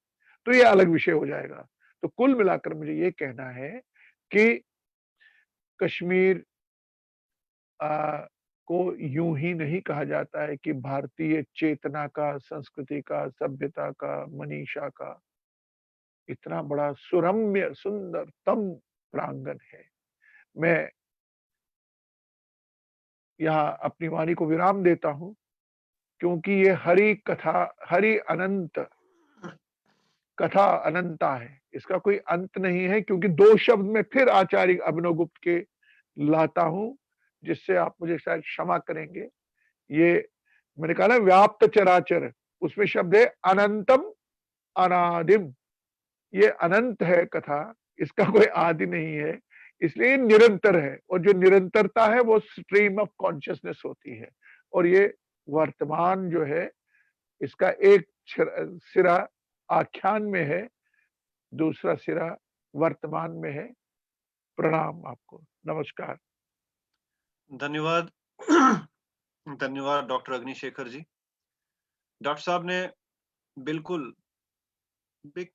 [SPEAKER 3] तो ये अलग विषय हो जाएगा। तो कुल मिलाकर मुझे ये कहना है कि कश्मीर को यूं ही नहीं कहा जाता है कि भारतीय चेतना का, संस्कृति का, सभ्यता का, मनीषा का इतना बड़ा सुरम्य सुंदरतम प्रांगण है। मैं यहाँ अपनी वाणी को विराम देता हूं, क्योंकि ये हरि कथा, हरि अनंत कथा अनंता है, इसका कोई अंत नहीं है। क्योंकि दो शब्द में फिर आचार्य अभिनव गुप्त के लाता हूं, जिससे आप मुझे शायद क्षमा करेंगे। ये मैंने कहा ना व्याप्त चराचर, उसमें शब्द है अनंतम अनादिम। ये अनंत है कथा, इसका कोई आदि नहीं है, इसलिए निरंतर है। और जो निरंतरता है वो स्ट्रीम ऑफ कॉन्शियसनेस होती है। और ये वर्तमान जो है, इसका एक सिरा आख्यान में है, दूसरा सिरा वर्तमान में है। प्रणाम आपको, नमस्कार।
[SPEAKER 2] धन्यवाद। धन्यवाद डॉक्टर अग्निशेखर जी। डॉक्टर साहब ने बिल्कुल एक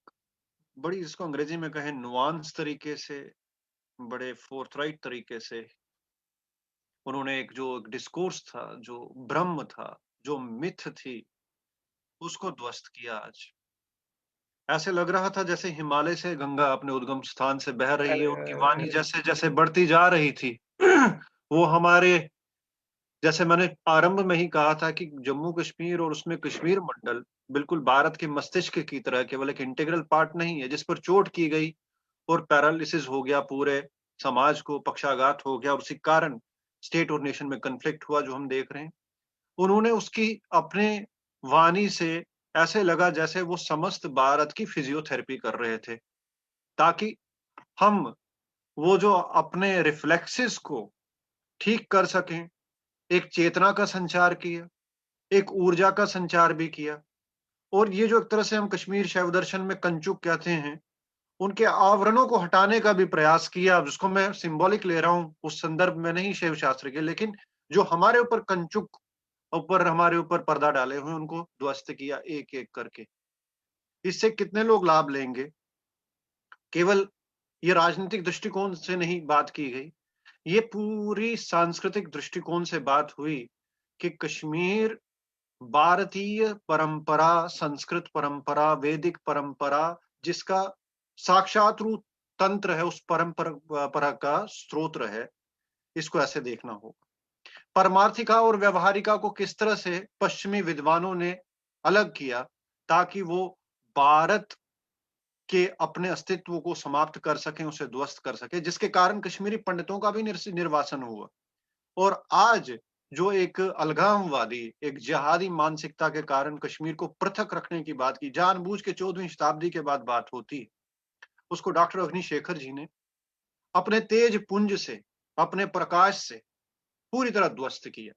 [SPEAKER 2] बड़ी, जिसको अंग्रेजी में कहें नुआंस तरीके से, बड़े फोर्थराइट तरीके से उन्होंने एक जो डिस्कोर्स था, जो ब्रह्म था, जो मिथ थी, उसको ध्वस्त किया। आज ऐसे लग रहा था जैसे हिमालय से गंगा अपने उद्गम स्थान से बह रही है। उनकी वाणी जैसे जैसे बढ़ती जा रही थी, वो हमारे, जैसे मैंने आरंभ में ही कहा था कि जम्मू कश्मीर और उसमें कश्मीर मंडल बिल्कुल भारत के मस्तिष्क की तरह केवल एक इंटीग्रल पार्ट नहीं है, जिस पर चोट की गई और पैरालिसिस हो गया, पूरे समाज को पक्षाघात हो गया, और उसी कारण स्टेट और नेशन में कन्फ्लिक्ट हुआ जो हम देख रहे हैं। उन्होंने उसकी अपने वाणी से ऐसे लगा जैसे वो समस्त भारत की फिजियोथेरेपी कर रहे थे, ताकि हम वो जो अपने रिफ्लेक्सेस को ठीक कर सकें। एक चेतना का संचार किया, एक ऊर्जा का संचार भी किया। और ये जो एक तरह से हम कश्मीर शैव दर्शन में कंचुक कहते हैं, उनके आवरणों को हटाने का भी प्रयास किया, जिसको मैं सिंबॉलिक ले रहा हूँ उस संदर्भ में नहीं शैव शास्त्र के, लेकिन जो हमारे ऊपर कंचुक ऊपर हमारे ऊपर पर्दा डाले हुए, उनको ध्वस्त किया एक एक करके। इससे कितने लोग लाभ लेंगे? केवल ये राजनीतिक दृष्टिकोण से नहीं बात की गई, ये पूरी सांस्कृतिक दृष्टिकोण से बात हुई कि कश्मीर भारतीय परंपरा, संस्कृत परंपरा, वैदिक परंपरा, जिसका साक्षात रूप तंत्र है, उस परंपरा का स्रोत है। इसको ऐसे देखना होगा। परमार्थिका और व्यवहारिका को किस तरह से पश्चिमी विद्वानों ने अलग किया, ताकि वो भारत के अपने अस्तित्व को समाप्त कर सकें, उसे ध्वस्त कर सके, जिसके कारण कश्मीरी पंडितों का भी निर्वासन हुआ। और आज जो एक अलगाववादी, एक जिहादी मानसिकता के कारण कश्मीर को पृथक रखने की बात की, जानबूझ के 14वीं शताब्दी के बाद बात होती है, उसको डॉक्टर अग्निशेखर जी ने अपने तेज पुंज से, अपने प्रकाश से पूरी तरह ध्वस्त किया।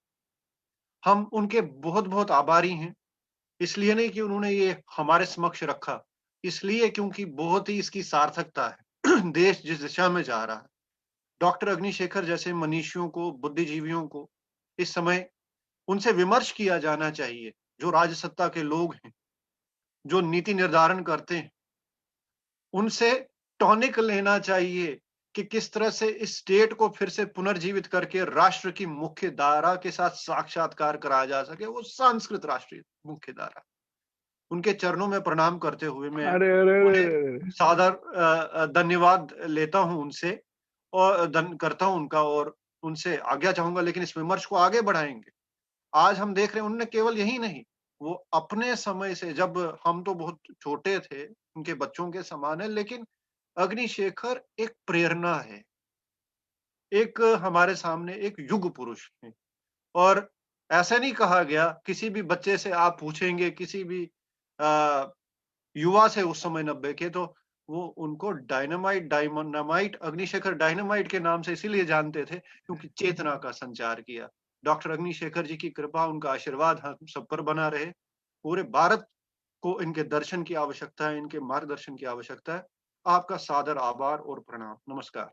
[SPEAKER 2] हम उनके बहुत बहुत आभारी हैं। इसलिए नहीं कि उन्होंने ये हमारे समक्ष रखा, इसलिए क्योंकि बहुत ही इसकी सार्थकता है। देश जिस दिशा में जा रहा है, डॉक्टर अग्निशेखर जैसे मनीषियों को, बुद्धिजीवियों को इस समय उनसे विमर्श किया जाना चाहिए। जो राजसत्ता के लोग हैं, जो नीति निर्धारण करते हैं, उनसे टॉनिक लेना चाहिए कि किस तरह से इस स्टेट को फिर से पुनर्जीवित करके राष्ट्र की मुख्य धारा के साथ साक्षात्कार कराया जा सके, वो सांस्कृत राष्ट्रीय मुख्य धारा। उनके चरणों में प्रणाम करते हुए मैं
[SPEAKER 3] अरे अरे
[SPEAKER 2] उन्हें सादर धन्यवाद लेता हूं उनसे, और करता हूं उनका, और उनसे आज्ञा चाहूंगा। लेकिन इस विमर्श को आगे बढ़ाएंगे। आज हम देख रहे हैं, उन्होंने केवल यही नहीं, वो अपने समय से, जब हम तो बहुत छोटे थे, उनके बच्चों के समान है, लेकिन अग्निशेखर एक प्रेरणा है, एक हमारे सामने एक युग पुरुष है। और ऐसा नहीं कहा गया, किसी भी बच्चे से आप पूछेंगे, किसी भी युवा से उस समय 90 के, तो वो उनको डायनामाइट अग्निशेखर डायनामाइट के नाम से इसीलिए जानते थे, क्योंकि चेतना का संचार किया। डॉक्टर अग्निशेखर जी की कृपा, उनका आशीर्वाद हम सब पर बना रहे। पूरे भारत को इनके दर्शन की आवश्यकता है, इनके मार्गदर्शन की आवश्यकता है। आपका सादर आभार और प्रणाम। नमस्कार।